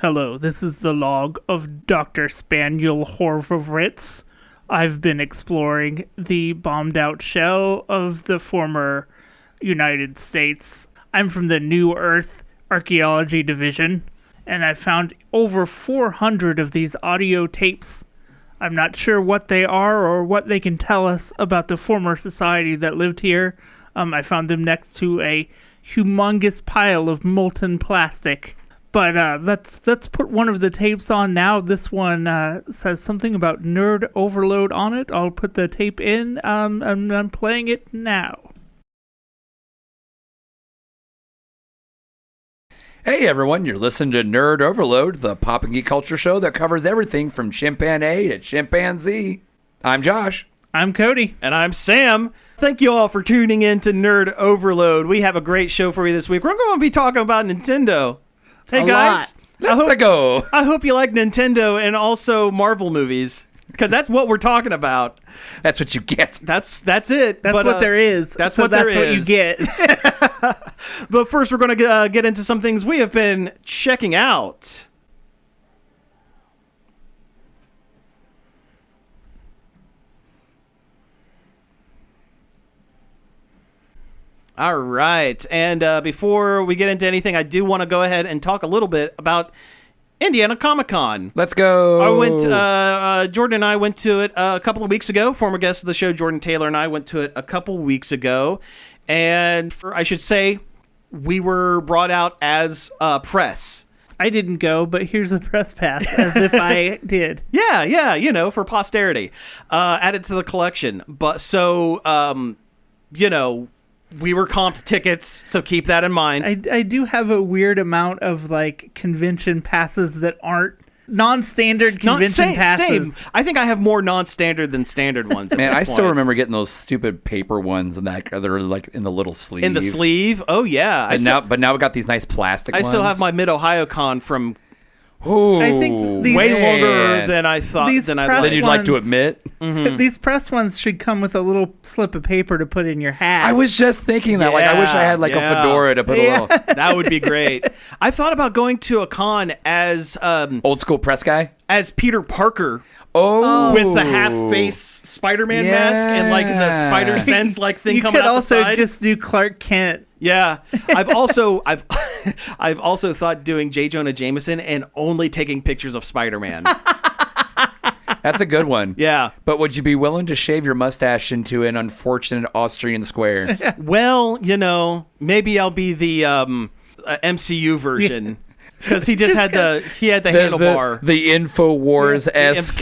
Hello, this is the log of Dr. Spaniel Hovovorwitz. I've been exploring the bombed-out shell of the former United States. I'm from the New Earth Archaeology Division, and I found over 400 of these audio tapes. I'm not sure what they are or what they can tell us about the former society that lived here. I found them next to a humongous pile of molten plastic. But let's put one of the tapes on now. This one says something about nerd overload on it. I'll put the tape in, and I'm playing it now. Hey everyone, you're listening to Nerd Overload, the pop and geek culture show that covers everything from chimpanzee to chimpanzee. I'm Josh. I'm Cody. And I'm Sam. Thank you all for tuning in to Nerd Overload. We have a great show for you this week. We're going to be talking about Nintendo. Hey guys, Let's go. I hope you like Nintendo and also Marvel movies, because that's what we're talking about. That's what you get. That's it. That's what there is. That's so what that's there what is. you get. But first, we're going to get into some things we have been checking out. All right, and before we get into anything, I do want to go ahead and talk a little bit about Indiana Comic-Con. Let's go. Jordan and I went to it a couple of weeks ago. Former guest of the show, Jordan Taylor, and I went to it a couple weeks ago. And I should say, we were brought out as press. I didn't go, but here's the press pass, as if I did. Yeah, for posterity. Added to the collection. But so, we were comped tickets, so keep that in mind. I do have a weird amount of convention passes that aren't non-standard convention passes. Same. I think I have more non-standard than standard ones. Man, I still remember getting those stupid paper ones and that they're in the little sleeve. In the sleeve? Oh yeah. But now we got these nice plastic ones. I still have my Mid-Ohio Con from Ooh, I think these, way longer than I thought. Than you'd like to admit. Mm-hmm. These press ones should come with a little slip of paper to put in your hat. I was just thinking that. I wish I had a fedora to put a little. That would be great. I've thought about going to a con as old school press guy, as Peter Parker. Oh, with the half-face Spider-Man mask and the spider sense thing you coming out the side. You could also just do Clark Kent. Yeah, I've also thought doing J. Jonah Jameson and only taking pictures of Spider-Man. That's a good one. Yeah, but would you be willing to shave your mustache into an unfortunate Austrian square? Well, maybe I'll be the MCU version. Yeah. Because he had the handlebar. The InfoWars-esque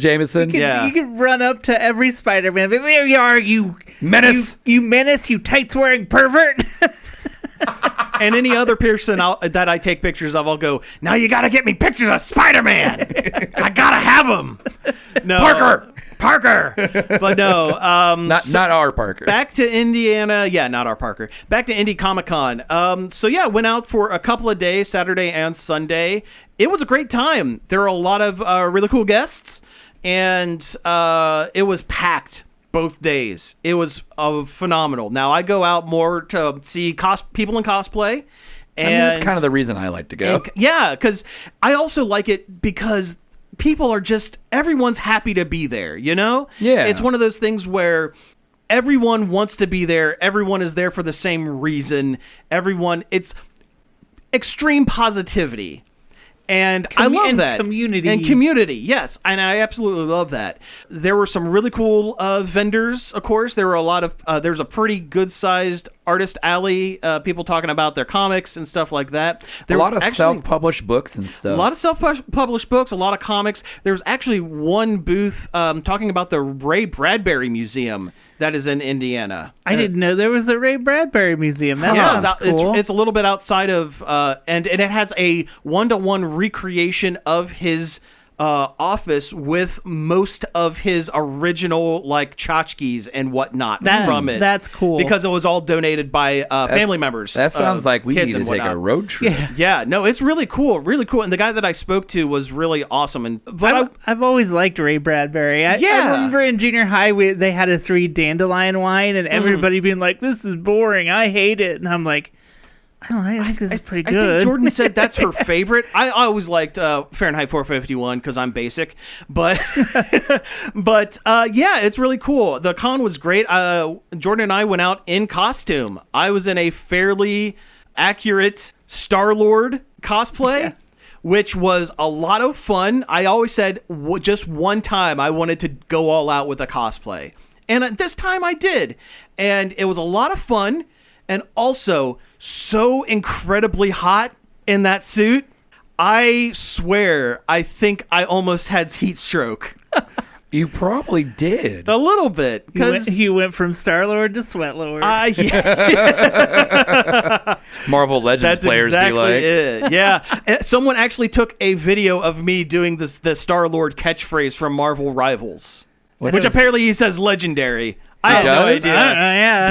Jameson. You could run up to every Spider-Man. There you are, you menace. You menace, you tights-wearing pervert. And any other person that I take pictures of, I'll go, now you got to get me pictures of Spider-Man. I got to have them. No. Parker. But no. Not our Parker. Back to Indiana. Yeah, not our Parker. Back to Indy Comic-Con. Went out for a couple of days, Saturday and Sunday. It was a great time. There were a lot of really cool guests, and it was packed both days. It was phenomenal. Now, I go out more to see people in cosplay. And that's kind of the reason I like to go. Yeah, because I also like it because people are everyone's happy to be there, Yeah. It's one of those things where everyone wants to be there. Everyone is there for the same reason. It's extreme positivity. And I love that. Community, yes. And I absolutely love that. There were some really cool vendors, of course. There were a lot of, there's a pretty good-sized artist alley, people talking about their comics and stuff like that. There was a lot of self-published books and stuff. A lot of self-published books, a lot of comics. There was actually one booth talking about the Ray Bradbury Museum that is in Indiana. I didn't know there was a Ray Bradbury Museum. That sounds cool. It's a little bit outside of, and it has a one-to-one recreation of his office with most of his original tchotchkes and whatnot from it. That's cool because it was all donated by family members. That sounds like we need to take a road trip. Yeah, no, it's really cool, and the guy that I spoke to was really awesome. I've always liked Ray Bradbury. I remember in junior high they had us read Dandelion Wine, and everybody being like, "This is boring. I hate it," and I'm like, I don't know. I think this is pretty I good. think Jordan said that's her favorite. I always liked Fahrenheit 451 because I'm basic, but yeah, it's really cool. The con was great. Jordan and I went out in costume. I was in a fairly accurate Star-Lord cosplay, which was a lot of fun. I always said just one time I wanted to go all out with a cosplay, and this time I did, and it was a lot of fun. And also, so incredibly hot in that suit. I swear, I think I almost had heat stroke. You probably did. A little bit. You went from Star-Lord to Sweat-Lord. Yeah. Marvel Legends players exactly be like. It. Yeah. Someone actually took a video of me doing the Star-Lord catchphrase from Marvel Rivals. Which apparently he says legendary. I had no idea. Yeah.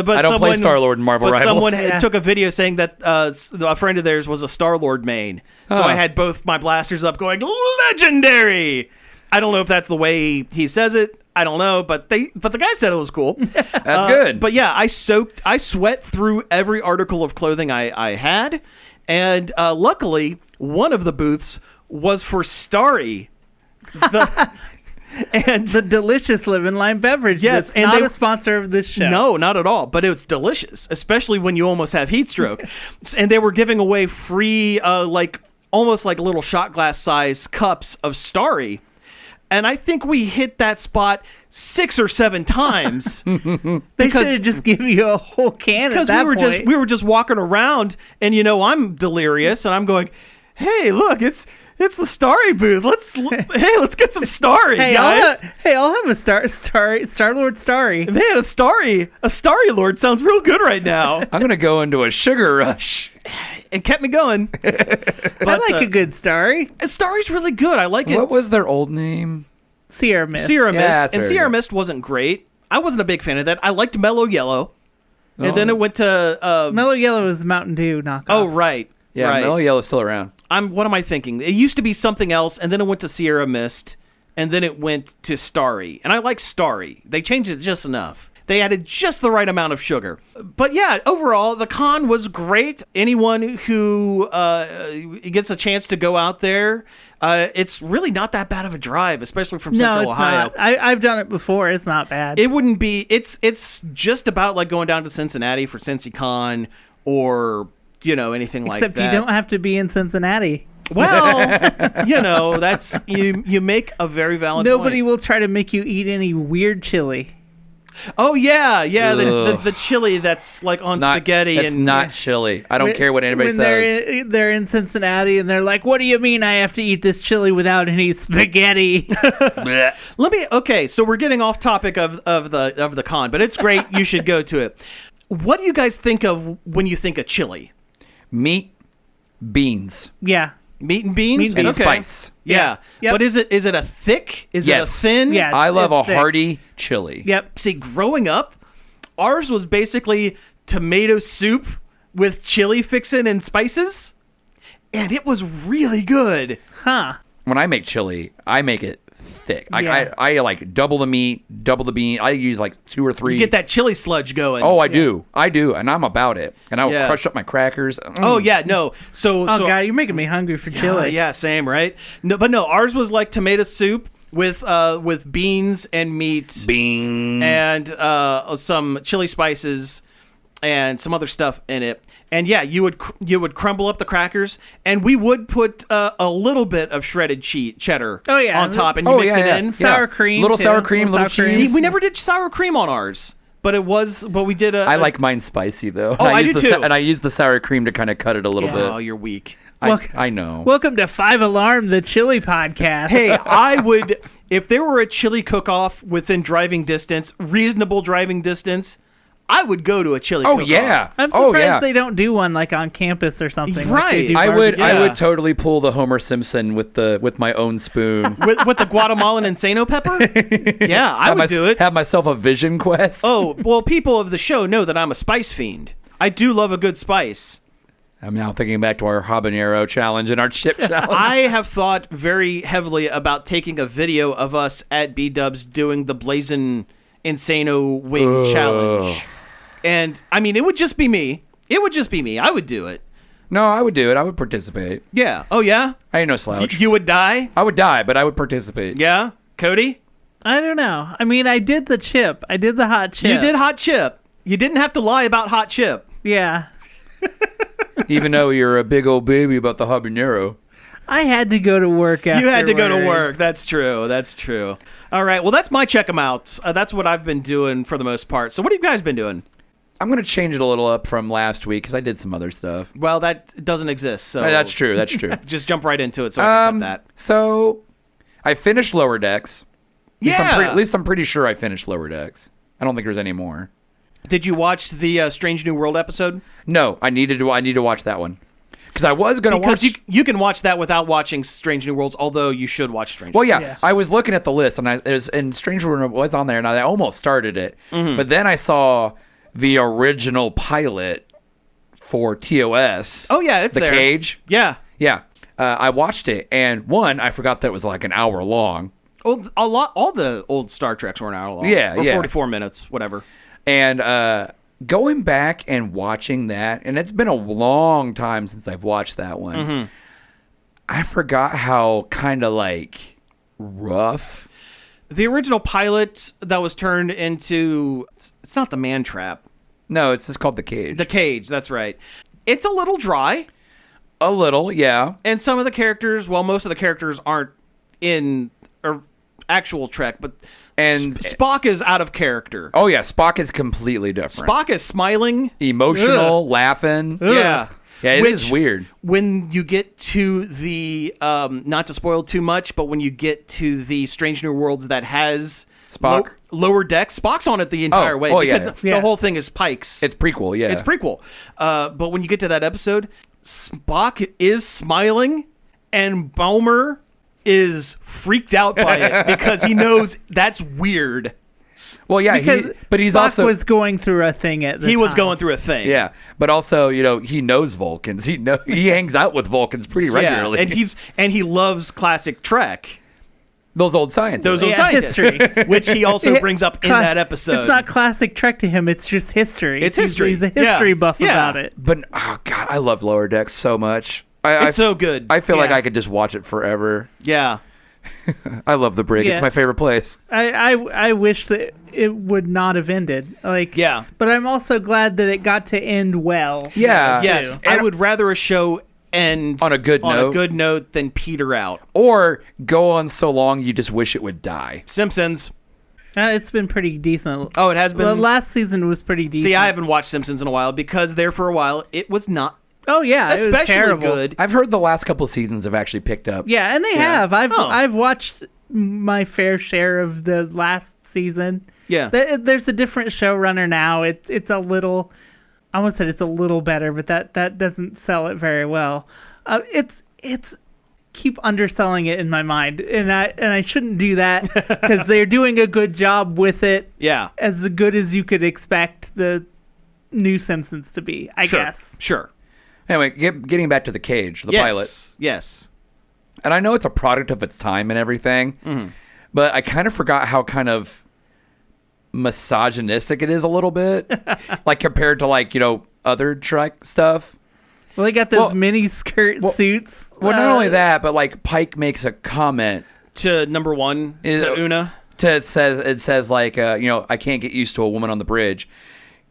But I don't play Star-Lord in Marvel Rivals. Someone took a video saying that a friend of theirs was a Star-Lord main. So I had both my blasters up going, legendary! I don't know if that's the way he says it. I don't know, but the guy said it was cool. That's good. But yeah, I sweat through every article of clothing I had. And luckily, one of the booths was for Starry. And the delicious Living Lime beverage. Yes, that's not a sponsor of this show. No, not at all. But it's delicious, especially when you almost have heat stroke. And they were giving away free, almost like little shot glass size cups of Starry. And I think we hit that spot 6 or 7 times. They should just give you a whole can at that point. we were just walking around, and I'm delirious, and I'm going, "Hey, look, it's the Starry booth. Let's get some Starry, guys." I'll have a Star-Lord Starry. Man, a Starry Lord sounds real good right now. I'm gonna go into a sugar rush. It kept me going. But, I like a good Starry. Starry's really good. I like it. What was their old name? Sierra Mist. And Sierra Mist wasn't great. I wasn't a big fan of that. I liked Mellow Yellow. And then it went to... Mellow Yellow is Mountain Dew knockoff. Oh, right. Yeah, right. Mellow Yellow's still around. What am I thinking? It used to be something else, and then it went to Sierra Mist, and then it went to Starry. And I like Starry. They changed it just enough. They added just the right amount of sugar. But yeah, overall, the con was great. Anyone who gets a chance to go out there, it's really not that bad of a drive, especially from Central Ohio. Not. I've done it before. It's not bad. It wouldn't be. It's just about like going down to Cincinnati for CincyCon or anything like that. Except you don't have to be in Cincinnati. Well, that's you make a very valid point. Nobody will try to make you eat any weird chili. Oh yeah, the chili that's like on spaghetti. It's not chili. I don't care what anybody says. They're in Cincinnati and they're like, "What do you mean I have to eat this chili without any spaghetti?" Okay, so we're getting off topic of the con, but it's great. You should go to it. What do you guys think of when you think of chili? Meat, beans. Yeah. Meat and beans? And spice. Yeah. Yep. But is it a thick? Is it a thin? Yeah. I love a thick. hearty chili. Yep. See, growing up, ours was basically tomato soup with chili fixin' and spices, and it was really good. Huh. When I make chili, I make it thick. Yeah. I like double the meat, double the bean. I use like 2 or 3. You get that chili sludge going. Oh, I do, and I'm about it. And I will crush up my crackers. Oh yeah, no. So God, you're making me hungry for chili. Yeah, same, right? No, but no, ours was like tomato soup with beans and meat, and some chili spices and some other stuff in it. And yeah, you would crumble up the crackers, and we would put a little bit of shredded cheddar on top, and you mix it in. Sour cream. Little sour cream, little cheese. See, we never did sour cream on ours, but we did I like mine spicy, though. Oh, I do too. And I use the sour cream to kind of cut it a little bit. Oh, you're weak. I know. Welcome to 5 Alarm, the chili podcast. Hey, I would, if there were a chili cook-off within reasonable driving distance, I would go to a chili cook-off. Oh, yeah. I'm surprised they don't do one like on campus or something. Right. Like they do I barbecue. would totally pull the Homer Simpson with my own spoon. with the Guatemalan Insano pepper? Yeah, I would do it. Have myself a vision quest. Oh, well, people of the show know that I'm a spice fiend. I do love a good spice. I'm now thinking back to our habanero challenge and our chip challenge. I have thought very heavily about taking a video of us at B-Dubs doing the Blazin' Insano Wing Challenge. And, I mean, it would just be me. It would just be me. I would do it. No, I would do it. I would participate. Yeah. Oh, yeah? I ain't no slouch. You would die? I would die, but I would participate. Yeah? Cody? I don't know. I mean, I did the chip. I did the hot chip. You did hot chip. You didn't have to lie about hot chip. Yeah. Even though you're a big old baby about the habanero. I had to go to work afterwards. You had to go to work. That's true. That's true. All right. Well, that's my check 'em out. That's what I've been doing for the most part. So what have you guys been doing? I'm going to change it a little up from last week because I did some other stuff. Well, that doesn't exist. So That's true. That's true. Just jump right into it so I can cut that. So I finished Lower Decks. Yeah. At least I'm pretty sure I finished Lower Decks. I don't think there's any more. Did you watch the Strange New World episode? No, I need to watch that one. Because I was going to watch... Because you can watch that without watching Strange New Worlds, although you should watch Strange Well, New yeah, Yes. I was looking at the list, and Strange New World was on there, and I almost started it. Mm-hmm. But then I saw the original pilot for TOS. Oh, yeah, it's The there. Cage. Yeah. Yeah. I watched it, and I forgot that it was like an hour long. Well, all the old Star Treks were an hour long. Yeah, or yeah. 44 minutes, whatever. And going back and watching that, and it's been a long time since I've watched that one, Mm-hmm. I forgot how kind of like rough. The original pilot that was turned into... It's not the Man Trap. No, it's just called The Cage. The Cage, that's right. It's a little dry. A little, yeah. And some of the characters, well, most of the characters aren't in actual Trek, but And Spock is out of character. oh yeah, Spock is completely different. Spock is smiling. Emotional, laughing. Yeah. Yeah, it is Which, weird. When you get to the, not to spoil too much, but when you get to the Strange New Worlds that has Spock? Lower Decks, Spock's on it the entire way. Oh, yeah. Because Yeah. the whole thing is Pike's. It's prequel, yeah. It's prequel. But when you get to that episode, Spock is smiling and Bomer is freaked out by it because he knows that's weird. Well, yeah, Because he's Spock also was going through a thing at the He was time. going through a thing. yeah, but also he knows Vulcans. He hangs out with Vulcans pretty regularly. Yeah, and he loves classic Trek. those old scientists. Those old Yeah, scientists, history. which he also brings up in Cla- that episode. It's not classic Trek to him. It's just history. It's history. He's a history Yeah. buff Yeah. about it. But oh god, I love Lower Decks so much. I It's so good. I feel like Yeah. I could just watch it forever. Yeah. I love the brig. Yeah. It's my favorite place. I wish that it would not have ended. Yeah. But I'm also glad that it got to end well. Yeah. Yes. too. I would rather a show end On a good note. than peter out. Or go on so long you just wish it would die. Simpsons. It's been pretty decent. Oh, it has been. The last season was pretty decent. See, I haven't watched Simpsons in a while because there for a while it was not Oh yeah, it was especially terrible. good. I've heard the last couple seasons have actually picked up. Yeah, and they Yeah. have. I've Oh. I've watched my fair share of the last season. Yeah. There's a different showrunner now. It's a little. I almost said it's a little better, but that doesn't sell it very well. It's keep underselling it in my mind, and I shouldn't do that because they're doing a good job with it, Yeah. as good as you could expect the new Simpsons to be. I Sure. guess. Sure. Anyway, getting back to the Cage, the pilot. Yes. And I know it's a product of its time and everything, but I kind of forgot how kind of misogynistic it is a little bit, like compared to other Trek stuff. Well, they got those mini skirt suits. Well, not only that, but Pike makes a comment To number one, to Una. it says I can't get used to a woman on the bridge.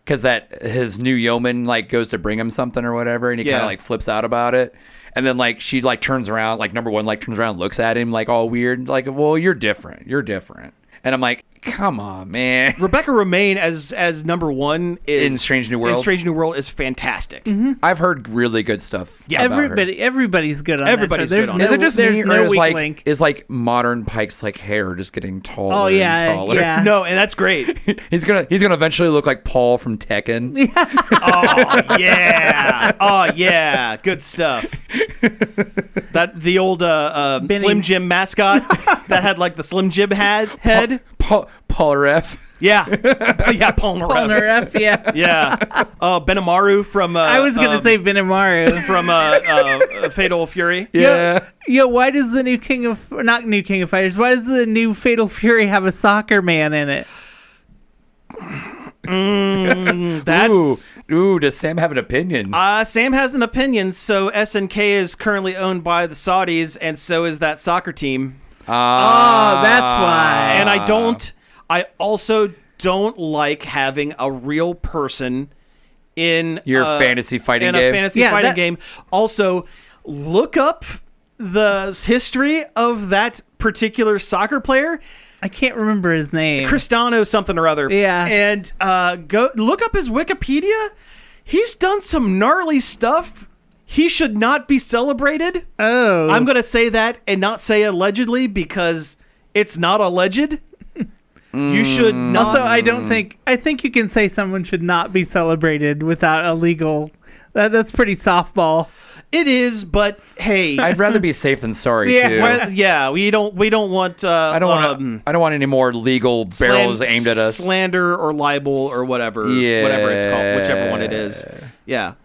Because his new yeoman goes to bring him something or whatever, and he kind of flips out about it, and then she turns around, number one turns around, and looks at him all weird, well, you're different, and I'm like, come on, man. Rebecca Romaine as number one is In Strange New Worlds? In Strange New World is fantastic. I've heard really good stuff. Yeah, about her. Everybody's good on Everybody's that show. good on There's it. no, Is it just there's me, no or weak link. is modern Pike's hair just getting taller Oh, yeah, and taller? yeah. No, and that's great. He's gonna eventually look like Paul from Tekken. Oh yeah. Oh yeah. Good stuff. That the old Slim Jim mascot that had the Slim Jim head. Paul Ref. Yeah. Yeah, Polnareff. Polnareff, yeah. Yeah. Benamaru from I was gonna say Benimaru. from Fatal Fury. Yeah. Yo, why does the new not new King of Fighters? Why does the new Fatal Fury have a soccer man in it? That's ooh. Does Sam have an opinion? Sam has an opinion. So SNK is currently owned by the Saudis, and so is that soccer team. Oh, that's why. And I also don't like having a real person in your fantasy fighting game. In a fantasy fighting game. Also, look up the history of that particular soccer player. I can't remember his name. Cristiano something or other. Yeah. And go look up his Wikipedia. He's done some gnarly stuff. He should not be celebrated. Oh. I'm going to say that and not say allegedly because it's not alleged. You should not. Also, I think you can say someone should not be celebrated without a legal. That's pretty softball. It is, but hey, I'd rather be safe than sorry too. We don't want. I don't want any more legal barrels aimed at us. Slander or libel or whatever. Yeah. Whatever it's called, whichever one it is. Yeah.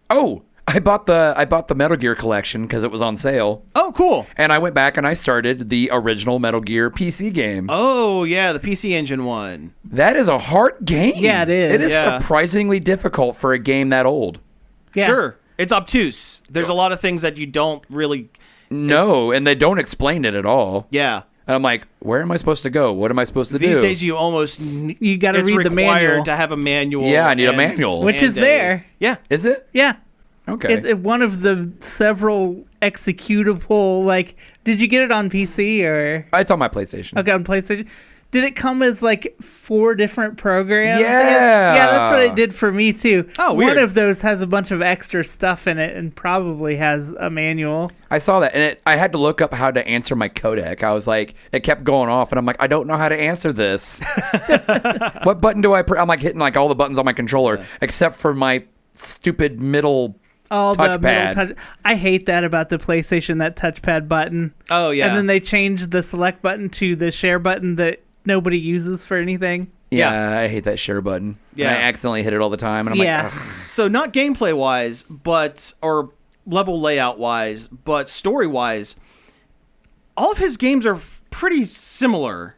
Oh, I bought the Metal Gear collection because it was on sale. Oh, cool. And I went back and I started the original Metal Gear PC game. Oh, yeah, the PC Engine one. That is a hard game. Yeah, it is. It is surprisingly difficult for a game that old. Yeah. Sure. It's obtuse. There's a lot of things that you don't really... No, and they don't explain it at all. Yeah. And I'm like, where am I supposed to go? What am I supposed to do? These days, you got to read the manual. It's required to have a manual. Yeah, I need a manual. Which is there. Yeah. Is it? Yeah. Okay. It's one of the several executable, like, did you get it on PC or? It's on my PlayStation. Okay, on PlayStation. Did it come as like 4 different programs? Yeah. Yeah, that's what it did for me too. Oh, weird. One of those has a bunch of extra stuff in it and probably has a manual. I saw that, and I had to look up how to answer my codec. I was like, it kept going off, and I'm like, I don't know how to answer this. What button do I press? I'm like hitting like all the buttons on my controller, except for my stupid middle touchpad. I hate that about the PlayStation, that touchpad button. Oh, yeah. And then they changed the select button to the share button that nobody uses for anything. Yeah, I hate that share button. Yeah. And I accidentally hit it all the time, and I'm like, ugh. So not gameplay wise, or level layout wise, but story wise, all of his games are pretty similar.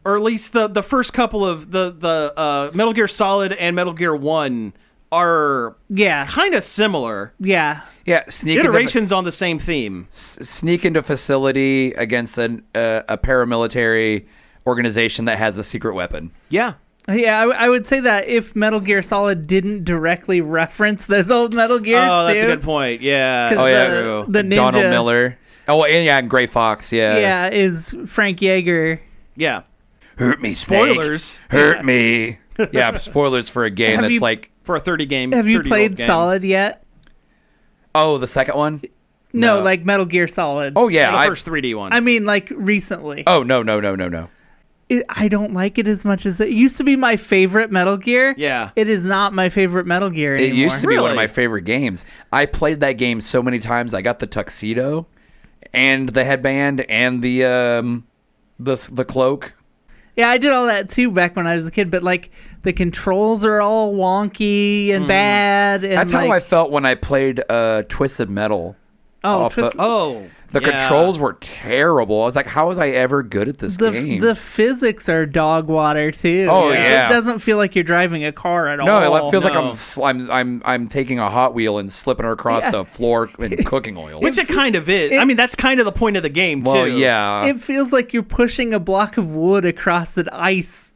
Or at least the first couple of the Metal Gear Solid and Metal Gear 1 are kind of similar. Yeah. Yeah, iterations on the same theme. Sneak into facility against a paramilitary organization that has a secret weapon. Yeah. Yeah, I would say that if Metal Gear Solid didn't directly reference those old Metal Gears, that's a good point. Yeah. Oh, yeah. The ninja, Donald Miller. Oh, and Gray Fox, yeah. Yeah, is Frank Yeager. Yeah. Hurt me, Snake. Spoilers. Hurt me. Yeah, spoilers for a game that's like... For a 30 game. Have you played Solid yet? Oh, the second one? No, like Metal Gear Solid. Oh, yeah. The first 3D one. I mean, like, recently. Oh, no. I don't like it as much as it used to be my favorite Metal Gear. Yeah. It is not my favorite Metal Gear anymore. It used to be one of my favorite games. I played that game so many times. I got the tuxedo and the headband and the cloak. Yeah, I did all that too back when I was a kid, but like the controls are all wonky and bad. And that's how I felt when I played Twisted Metal. The controls were terrible. I was like, how was I ever good at this game? The physics are dog water too. Oh yeah. It doesn't feel like you're driving a car at all. No, it feels like I'm taking a Hot Wheel and slipping her across the floor in cooking oil. Which it kind of is. I mean, that's kind of the point of the game too. Well, yeah. It feels like you're pushing a block of wood across ice.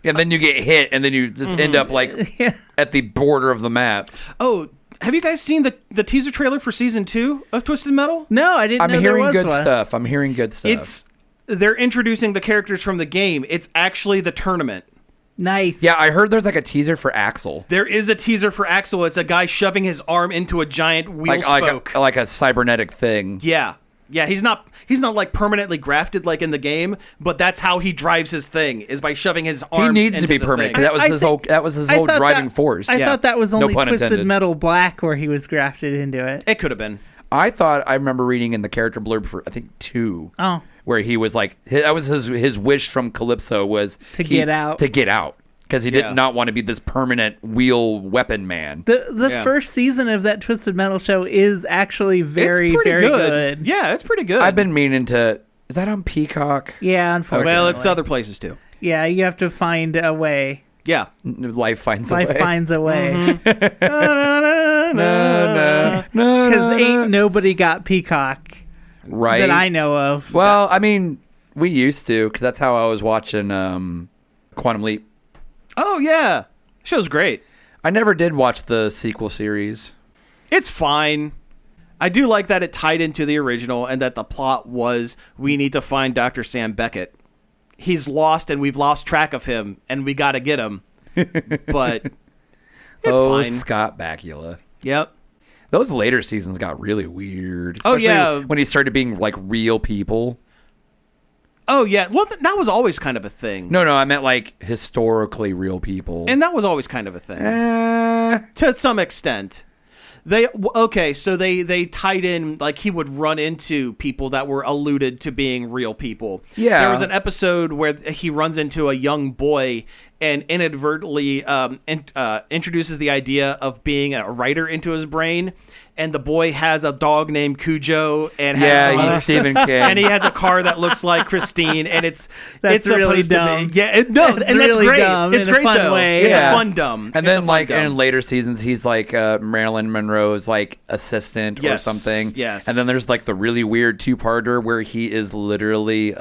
And then you get hit, and then you just end up like at the border of the map. Oh. Have you guys seen the teaser trailer for season 2 of Twisted Metal? No, I didn't. I'm hearing good stuff. I'm hearing good stuff. They're introducing the characters from the game. It's actually the tournament. Nice. Yeah, I heard there's like a teaser for Axel. There is a teaser for Axel. It's a guy shoving his arm into a giant wheel spoke. Like a cybernetic thing. Yeah. Yeah, he's not like permanently grafted like in the game, but that's how he drives his thing, is by shoving his arms into the thing. He needs to be permanent, because that was his whole driving force. I thought that was only Twisted intended. Metal Black where he was grafted into it. It could have been. I remember reading in the character blurb for, I think, 2. Oh. Where he was like, that was his wish from Calypso was... get out. To get out. Because he did not want to be this permanent wheel weapon man. The first season of that Twisted Metal show is actually very, very good. Yeah, it's pretty good. I've been meaning to... Is that on Peacock? Yeah, unfortunately. Well, it's other places too. Yeah, you have to find a way. Yeah. Life finds a way. Life finds a way. Because Because ain't nobody got Peacock right that I know of. Well, I mean, we used to, because that's how I was watching Quantum Leap. Oh, yeah. Show's great. I never did watch the sequel series. It's fine. I do like that it tied into the original and that the plot was we need to find Dr. Sam Beckett. He's lost and we've lost track of him and we got to get him. But it's fine. Scott Bakula. Yep. Those later seasons got really weird. Especially when he started being like real people. Oh, yeah. Well, that was always kind of a thing. No, I meant like historically real people. And that was always kind of a thing. To some extent. They tied in, like, he would run into people that were alluded to being real people. Yeah. There was an episode where he runs into a young boy and inadvertently introduces the idea of being a writer into his brain. And the boy has a dog named Cujo, and he's Stephen King, and he has a car that looks like Christine, and it's really supposed dumb. to be and that's really great. Dumb It's in great a fun though. way. It's Yeah. a fun dumb. And then like in later seasons, he's like Marilyn Monroe's like assistant or something. Yes. And then there's like the really weird 2-parter where he is literally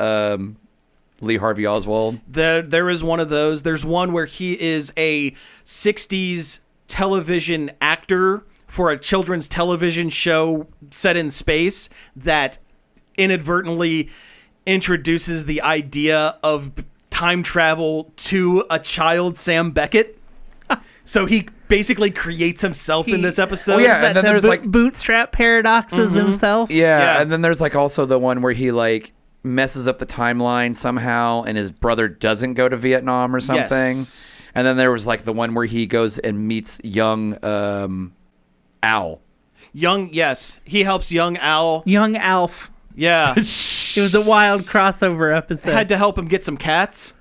Lee Harvey Oswald. There is one of those. There's one where he is a 60s television actor for a children's television show set in space that inadvertently introduces the idea of time travel to a child, Sam Beckett. So he basically creates himself in this episode. Oh, yeah, and then there's like bootstrap paradoxes himself. Yeah, and then there's like also the one where he like messes up the timeline somehow and his brother doesn't go to Vietnam or something. Yes. And then there was like the one where he goes and meets young Al. Yes. He helps young Al. Young Alf. Yeah. It was a wild crossover episode. Had to help him get some cats.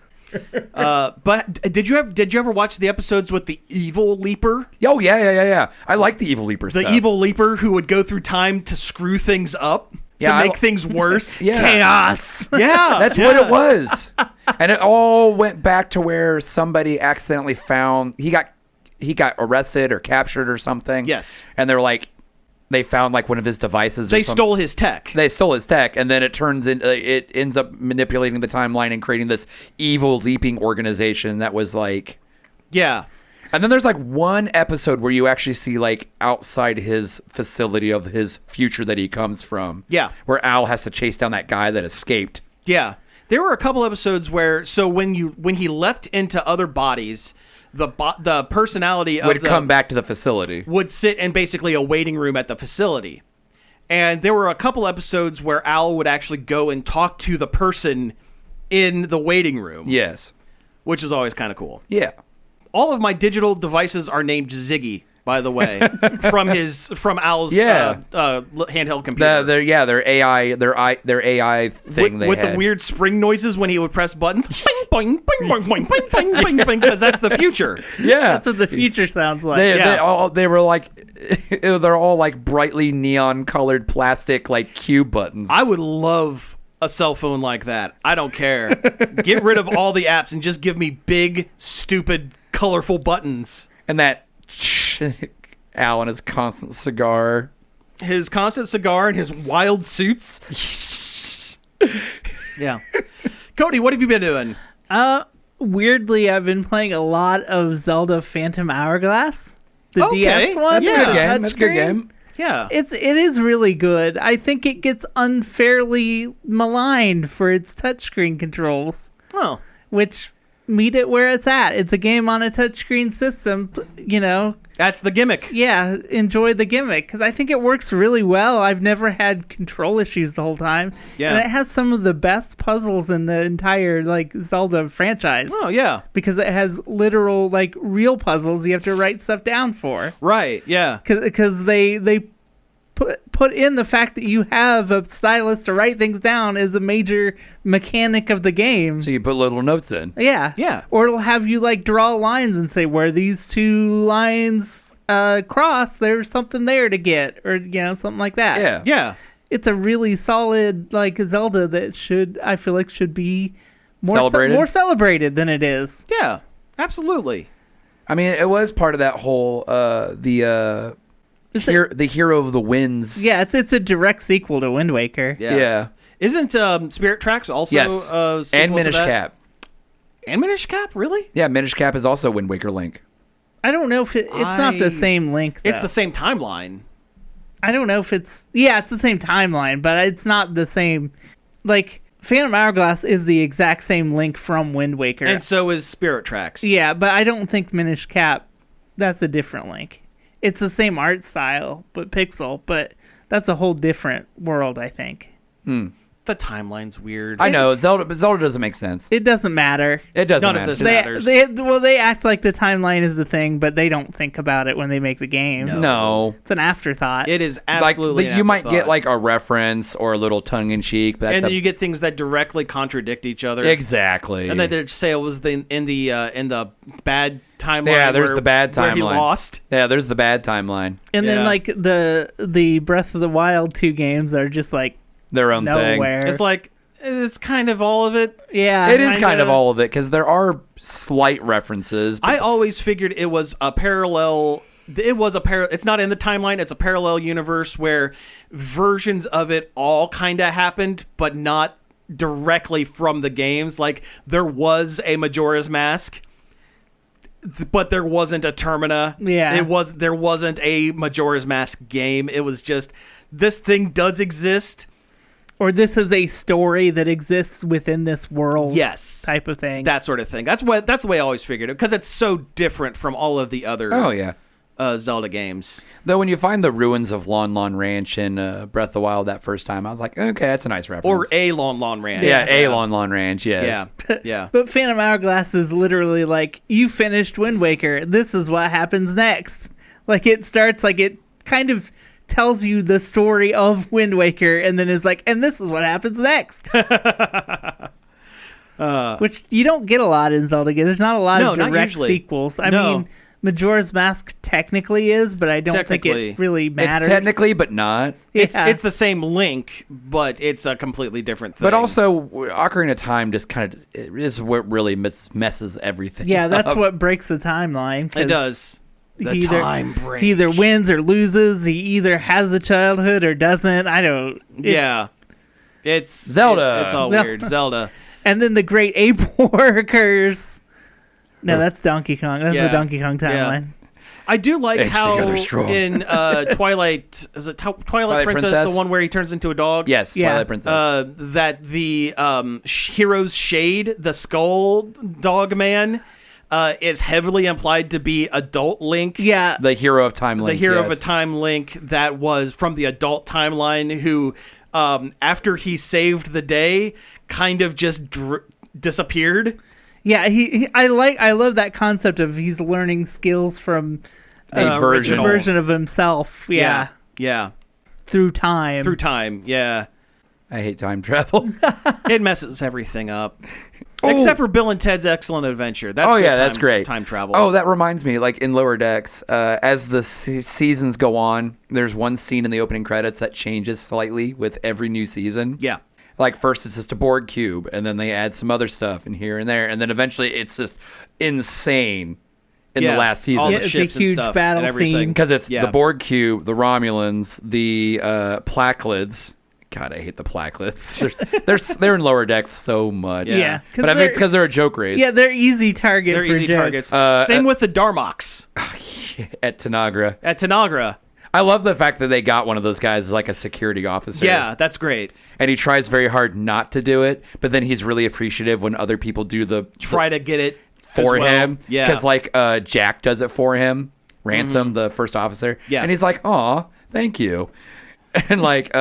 But did you ever watch the episodes with the evil leaper? Oh, yeah. I like the evil leaper stuff. The evil leaper who would go through time to screw things up. Yeah, to make things worse. Yeah. Chaos. Yeah. That's what it was. And it all went back to where somebody accidentally found he got arrested or captured or something. Yes. And they found like one of his devices. They stole his tech. They stole his tech, and then it ends up manipulating the timeline and creating this evil leaping organization that was like. Yeah. And then there's like one episode where you actually see like outside his facility of his future that he comes from. Yeah. Where Al has to chase down that guy that escaped. Yeah. There were a couple episodes where when he leapt into other bodies, the personality of would come back to the facility. Would sit in basically a waiting room at the facility. And there were a couple episodes where Al would actually go and talk to the person in the waiting room. Yes. Which is always kind of cool. Yeah. All of my digital devices are named Ziggy, by the way, from Al's handheld computer. Their AI thing with the weird spring noises when he would press buttons, boing, boing, boing, boing, boing, boing, boing, boing, because that's the future. Yeah, that's what the future sounds like. They're all like brightly neon colored plastic like cube buttons. I would love a cell phone like that. I don't care. Get rid of all the apps and just give me big, stupid, colorful buttons. And that Al and his constant cigar. His constant cigar and his wild suits. Yeah. Cody, what have you been doing? Weirdly, I've been playing a lot of Zelda Phantom Hourglass. The DS one. That's a good game. That's a good game. Yeah. It is really good. I think it gets unfairly maligned for its touchscreen controls. Oh. Which meet it where it's at. It's a game on a touchscreen system, you know. That's the gimmick. Yeah, enjoy the gimmick because I think it works really well. I've never had control issues the whole time. Yeah. And it has some of the best puzzles in the entire like Zelda franchise. Oh, yeah. Because it has literal like real puzzles you have to write stuff down for. Right, yeah. Because they put in the fact that you have a stylus to write things down is a major mechanic of the game. So you put little notes in. Yeah. Yeah. Or it'll have you like draw lines and say where these two lines cross, there's something there to get, or you know, something like that. Yeah. It's a really solid like Zelda that I feel like should be celebrated. More celebrated than it is. Yeah, absolutely. I mean, it was part of that whole the Hero of the Winds. Yeah, it's a direct sequel to Wind Waker. Yeah. Isn't Spirit Tracks also yes. And Minish Cap. And Minish Cap, really? Yeah, Minish Cap is also Wind Waker Link. I don't know if it's not the same Link, though. It's the same timeline. I don't know if it's the same timeline, but it's not the same. Like, Phantom Hourglass is the exact same Link from Wind Waker. And so is Spirit Tracks. Yeah, but I don't think Minish Cap, that's a different Link. It's the same art style, but pixel, but that's a whole different world, I think. The timeline's weird. I know, but Zelda doesn't make sense. It doesn't matter. It doesn't None matter. of this matters. They act like the timeline is the thing, but they don't think about it when they make the game. No. It's an afterthought. It is absolutely you might get like a reference or a little tongue-in-cheek. But and then you get things that directly contradict each other. Exactly. And then they say it was in the bad timeline. Yeah, there's the bad timeline. Where he lost. Yeah, there's the bad timeline. And then like the Breath of the Wild 2 games are just like their own nowhere. thing. It's like it's kind of all of it. Yeah, it is kind of all of it because there are slight references. I always figured it was a parallel. It's not in the timeline. It's a parallel universe where versions of it all kind of happened, but not directly from the games. Like there was a Majora's Mask, but there wasn't a Termina. Yeah, there wasn't a Majora's Mask game. It was just this thing does exist. Or this is a story that exists within this world. Yes, type of thing. That sort of thing. That's the way I always figured it because it's so different from all of the other. Zelda games. Though when you find the ruins of Lon Lon Ranch in Breath of the Wild that first time, I was like, okay, that's a nice reference. Or a Lon Lon Ranch. Yeah, Lon Lon Ranch, yes. Yeah. But Phantom Hourglass is literally like, you finished Wind Waker. This is what happens next. Like, it starts like it kind of tells you the story of Wind Waker and then is like, and this is what happens next. Which you don't get a lot in Zelda games. There's not a lot of direct sequels. I mean, Majora's Mask technically is, but I don't think it really matters. It's technically, but not. It's the same Link, but it's a completely different thing. But also, Ocarina of Time just kind of is what really messes everything Yeah, that's up. what breaks the timeline. It does. Time break. He either wins or loses. He either has a childhood or doesn't. I don't. It's Zelda. It's all weird. Zelda. And then the Great Ape War occurs. No, that's Donkey Kong. That's the Donkey Kong timeline. I do like how in Twilight, is it Twilight Princess, the one where he turns into a dog? Yes, Twilight Princess. That the hero's shade, the skull dog man, is heavily implied to be adult Link. Yeah. The hero of Time Link. The hero of a Time Link that was from the adult timeline who, after he saved the day, kind of just disappeared. Yeah, I love that concept of he's learning skills from a version of himself. Yeah. Through time. Yeah. I hate time travel. It messes everything up. Except for Bill and Ted's Excellent Adventure. That's great. Time travel. Oh, that reminds me, like in Lower Decks, as the seasons go on, there's one scene in the opening credits that changes slightly with every new season. Yeah. Like first it's just a board cube, and then they add some other stuff in here and there, and then eventually it's just insane in the last season. All the ships it's a huge and stuff battle and everything. scene. Because it's the board cube, the Romulans, the Placlids. God, I hate the Placlids. They're in Lower Decks so much. Yeah. But I mean, it's because they're a joke race. Yeah, they're easy targets. Same with the Darmoks. At Tanagra. I love the fact that they got one of those guys as like a security officer. Yeah, that's great. And he tries very hard not to do it, but then he's really appreciative when other people do try to get it for him. Yeah. Because like Jack does it for him, Ransom, the first officer. Yeah. And he's like, "Aw, thank you." And like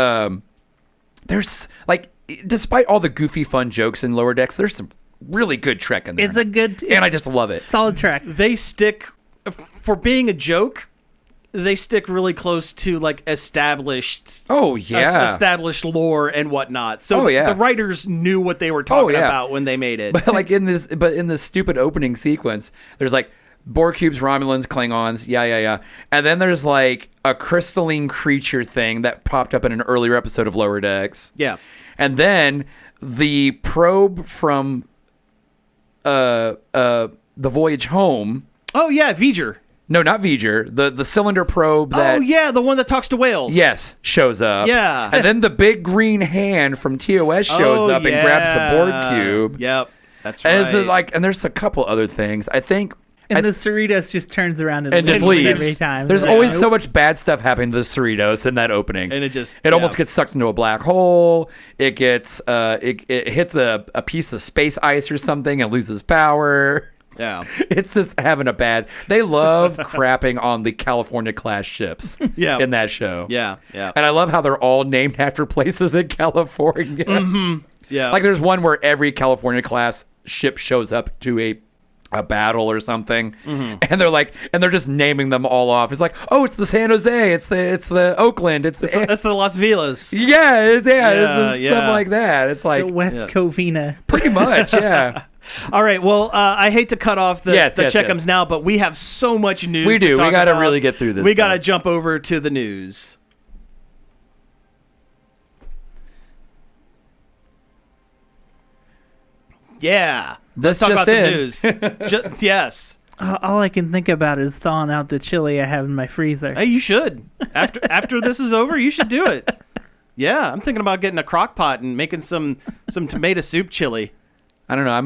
there's like, despite all the goofy fun jokes in Lower Decks, there's some really good Trek in there. And I just love it. Solid Trek. They stick, for being a joke, they stick really close to like established lore and whatnot. So the writers knew what they were talking about when they made it. But like in this stupid opening sequence, there's like board cubes, Romulans, Klingons, and then there's like a crystalline creature thing that popped up in an earlier episode of Lower Decks. Yeah. And then the probe from the voyage home. Oh yeah, V'ger. No, not V'ger. The cylinder probe that... Oh, yeah, the one that talks to whales. Yes, shows up. Yeah. And then the big green hand from TOS shows up and grabs the Borg cube. Yep, that's and right. And there's a couple other things. I think... And the Cerritos just turns around and just leaves every time. There's always so much bad stuff happening to the Cerritos in that opening. And it almost gets sucked into a black hole. It gets... it hits a piece of space ice or something and loses power. Yeah. It's just having a bad... They love crapping on the California-class ships in that show. Yeah, yeah. And I love how they're all named after places in California. Mm-hmm. Yeah. Like there's one where every California-class ship shows up to a battle or something, and they're just naming them all off. It's like, oh, it's the San Jose, it's the Oakland, it's the Las Vegas. Yeah, it's stuff like that. It's like the West Covina. Pretty much, yeah. All right. Well, I hate to cut off the checkums now, but we have so much news. We do. We got to really get through this. We got to jump over to the news. Yeah. Let's talk about in. some news. Yes. All I can think about is thawing out the chili I have in my freezer. Hey, you should. After this is over, you should do it. Yeah, I'm thinking about getting a crock pot and making some tomato soup chili. I don't know. I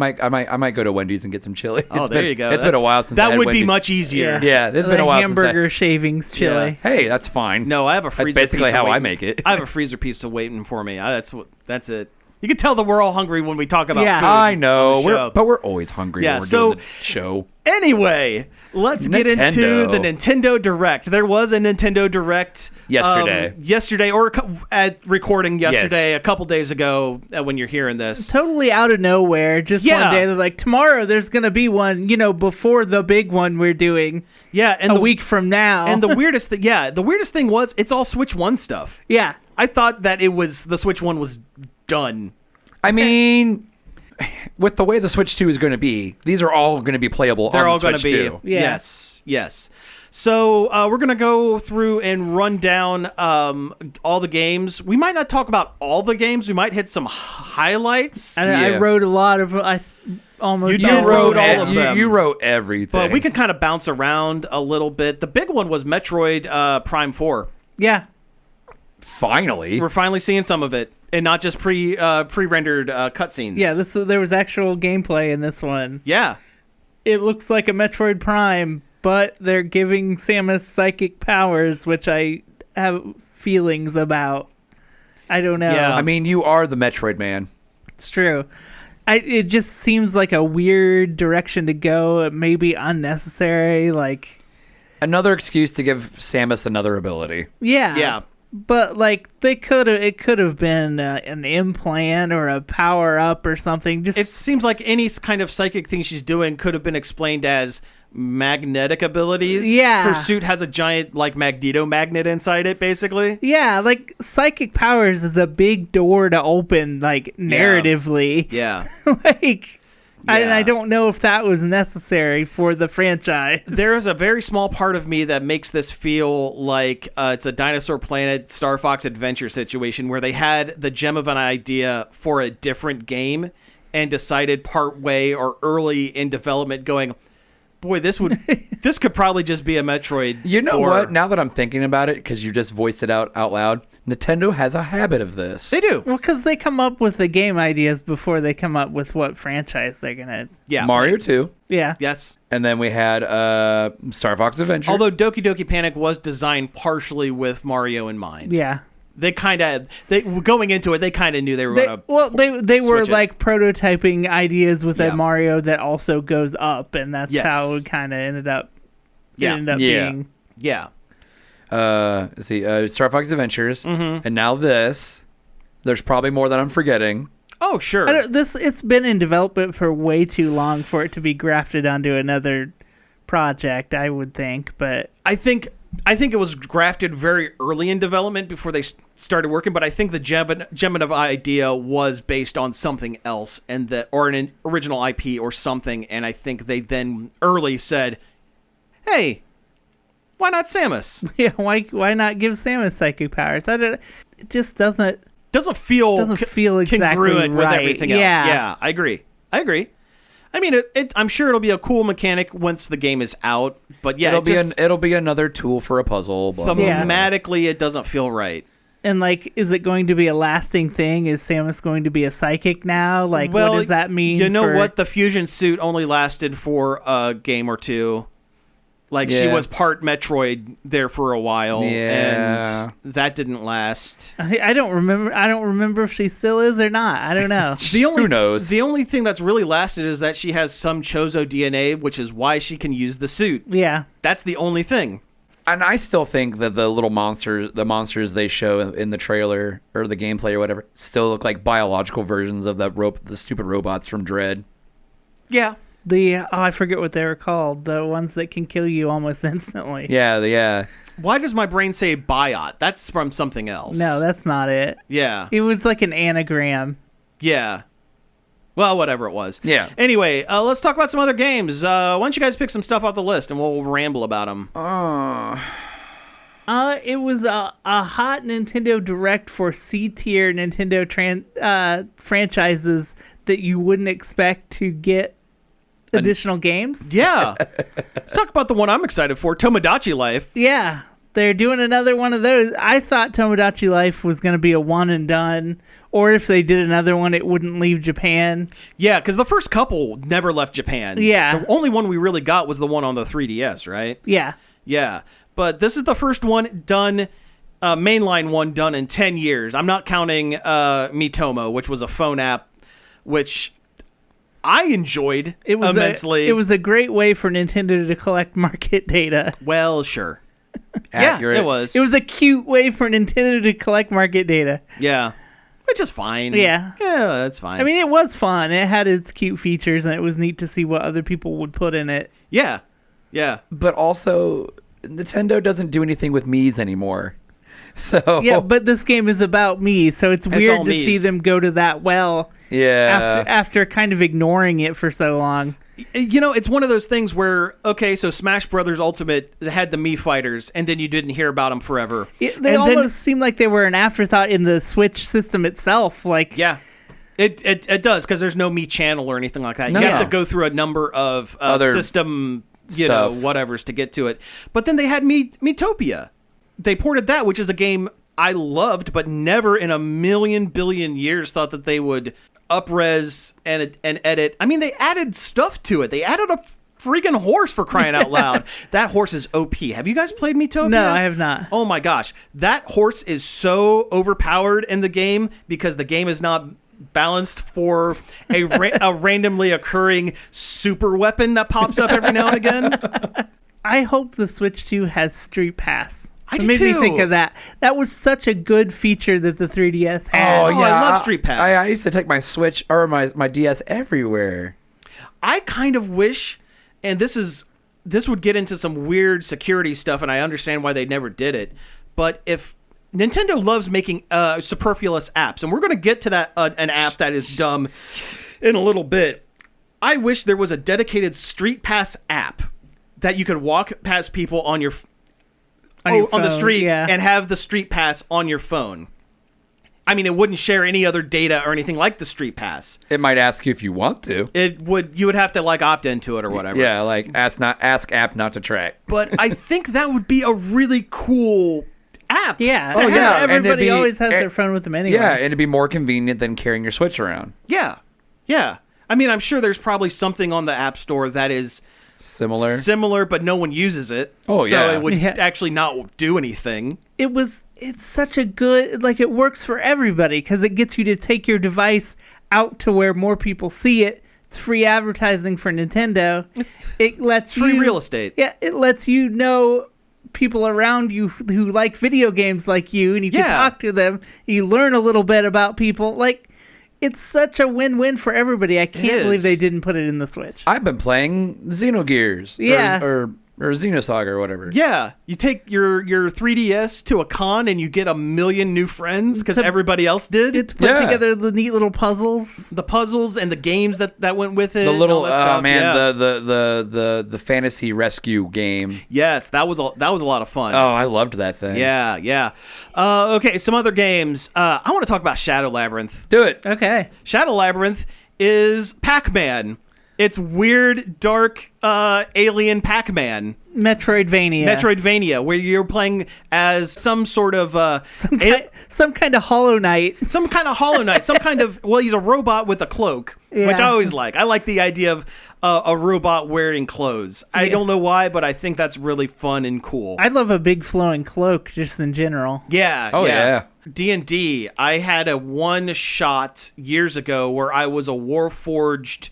might go to Wendy's and get some chili. There you go. It's been a while since that I had would Wendy's. be much easier. Yeah, it's been a while hamburger shavings chili. Yeah. Hey, that's fine. No, I have a freezer. That's basically piece how waiting. I make it. I have a freezer piece of waiting for me. That's it. You can tell that we're all hungry when we talk about food. I know. Show. But we're always hungry when we're doing the show. Anyway, let's get into the Nintendo Direct. There was a Nintendo Direct yesterday, or at recording yesterday, a couple days ago when you're hearing this. Totally out of nowhere. Just one day, they're like, tomorrow there's going to be one, before the big one we're doing. Yeah, and a week from now. And the weirdest thing was it's all Switch 1 stuff. Yeah. I thought that the Switch 1 was done. I mean, with the way the Switch 2 is going to be, these are all going to be playable on the Switch 2. Yeah. Yes. So we're going to go through and run down all the games. We might not talk about all the games. We might hit some highlights. And I wrote a lot of... almost you wrote all of them. You wrote everything. But we can kind of bounce around a little bit. The big one was Metroid Prime 4. Yeah. Finally. We're finally seeing some of it. And not just pre-rendered cutscenes. Yeah, there was actual gameplay in this one. Yeah. It looks like a Metroid Prime, but they're giving Samus psychic powers, which I have feelings about. I don't know. Yeah. I mean, you are the Metroid man. It's true. It just seems like a weird direction to go. It may be unnecessary. Another excuse to give Samus another ability. Yeah. Yeah. But it could have been an implant or a power up or something. It seems like any kind of psychic thing she's doing could have been explained as magnetic abilities. Yeah, her suit has a giant magneto magnet inside it, basically. Yeah, psychic powers is a big door to open, narratively. Yeah. I don't know if that was necessary for the franchise. There is a very small part of me that makes this feel like it's a Dinosaur Planet Star Fox Adventure situation where they had the gem of an idea for a different game and decided part way or early in development going, boy, this could probably just be a Metroid. You know what? Now that I'm thinking about it, because you just voiced it out loud, Nintendo has a habit of this. They do. Well, because they come up with the game ideas before they come up with what franchise they're gonna. Yeah, Mario 2. Yeah. Yes. And then we had Star Fox Adventure. Although Doki Doki Panic was designed partially with Mario in mind. Yeah. They going into it, they kind of knew they were going to. Well, they were prototyping ideas with a Mario that also goes up, and that's how it kind of ended up. Being. Yeah. Let's see, Star Fox Adventures, and now this. There's probably more that I'm forgetting. Oh, sure. It's been in development for way too long for it to be grafted onto another project, I would think. But I think it was grafted very early in development before they started working. But I think the gem of idea was based on something else, or an original IP or something. And I think they then early said, "Hey, why not Samus?" Yeah, why not give Samus psychic powers? It just doesn't feel exactly congruent with right. everything else. Yeah, I agree. I mean, I'm sure it'll be a cool mechanic once the game is out. But yeah, it'll be another tool for a puzzle. Thematically, it doesn't feel right. And, like, is it going to be a lasting thing? Is Samus going to be a psychic now? Like, what does that mean? You know what? The fusion suit only lasted for a game or two. Like, she was part Metroid there for a while, and that didn't last. I don't remember if she still is or not. I don't know. Who knows? The only thing that's really lasted is that she has some Chozo DNA, which is why she can use the suit. Yeah. That's the only thing. And I still think that the monsters they show in the trailer or the gameplay or whatever, still look like biological versions of the stupid robots from Dread. Yeah. I forget what they were called. The ones that can kill you almost instantly. Yeah. Why does my brain say biot? That's from something else. No, that's not it. Yeah. It was like an anagram. Yeah. Well, whatever it was. Yeah. Anyway, let's talk about some other games. Why don't you guys pick some stuff off the list and we'll ramble about them. It was a hot Nintendo Direct for C-tier Nintendo franchises that you wouldn't expect to get additional games. Yeah. Let's talk about the one I'm excited for, Tomodatchi Life. Yeah. They're doing another one of those. I thought Tomodachi Life was going to be a one and done, or if they did another one, it wouldn't leave Japan. Yeah, because the first couple never left Japan. Yeah. The only one we really got was the one on the 3DS, right? Yeah. Yeah. But this is the first one done, mainline one done in 10 years. I'm not counting Miitomo, which was a phone app, which I enjoyed immensely. It was a great way for Nintendo to collect market data. Well, sure. Accurate. Yeah, it was. It was a cute way for Nintendo to collect market data. Yeah. Which is fine. Yeah. Yeah, that's fine. I mean, it was fun. It had its cute features, and it was neat to see what other people would put in it. Yeah. Yeah. But also, Nintendo doesn't do anything with Miis anymore. So yeah, but this game is about me, so it's weird to see them go to that well. Yeah. After kind of ignoring it for so long. You know, it's one of those things where, okay, so Smash Brothers Ultimate had the Mii fighters, and then you didn't hear about them forever. They almost seemed like they were an afterthought in the Switch system itself. Like, yeah, it does, because there's no Mii channel or anything like that. You have to go through a number of other system, whatevers to get to it. But then they had Miitopia. They ported that, which is a game I loved, but never in a million billion years thought that they would up-res and edit. I mean, they added stuff to it. They added a freaking horse, for crying out loud. That horse is OP. Have you guys played Miitopia? No, I have not. Oh my gosh. That horse is so overpowered in the game because the game is not balanced for a randomly occurring super weapon that pops up every now and again. I hope the Switch 2 has Street Pass. It made me think of that. That was such a good feature that the 3DS had. Oh yeah, I love Street Pass. I used to take my Switch or my DS everywhere. I kind of wish, and this would get into some weird security stuff, and I understand why they never did it. But if Nintendo loves making superfluous apps, and we're going to get to that an app that is dumb in a little bit. I wish there was a dedicated Street Pass app that you could walk past people on your on the street and have the Street Pass on your phone. I mean, it wouldn't share any other data or anything like the Street Pass. It might ask you if you want to. You would have to like opt into it or whatever. Yeah, like ask app not to track. But I think that would be a really cool app. Yeah. Oh yeah. Everybody always has their phone with them anyway. Yeah, and it'd be more convenient than carrying your Switch around. Yeah. Yeah. I mean, I'm sure there's probably something on the App Store that is similar, but no one uses it. Oh, yeah. So it would actually not do anything. It's such a good, like, it works for everybody because it gets you to take your device out to where more people see it. It's free advertising for Nintendo. It lets free real estate. Yeah, it lets you know people around you who like video games like you, and you can talk to them. You learn a little bit about people. Like, it's such a win-win for everybody. I can't believe they didn't put it in the Switch. I've been playing Xenogears. Yeah. Or Xenosaga or whatever. Yeah. You take your 3DS to a con and you get a million new friends because everybody else did. It's put together the neat little puzzles. The puzzles and the games that went with it. The little the fantasy rescue game. Yes, that was a lot of fun. Oh, I loved that thing. Yeah. Okay, some other games. I want to talk about Shadow Labyrinth. Do it. Okay. Shadow Labyrinth is Pac-Man. It's weird, dark, alien Pac-Man. Metroidvania, where you're playing as some sort of some kind of Hollow Knight. Some kind of he's a robot with a cloak, which I always like. I like the idea of a robot wearing clothes. I don't know why, but I think that's really fun and cool. I love a big flowing cloak just in general. Yeah. Oh yeah. D&D, I had a one shot years ago where I was a Warforged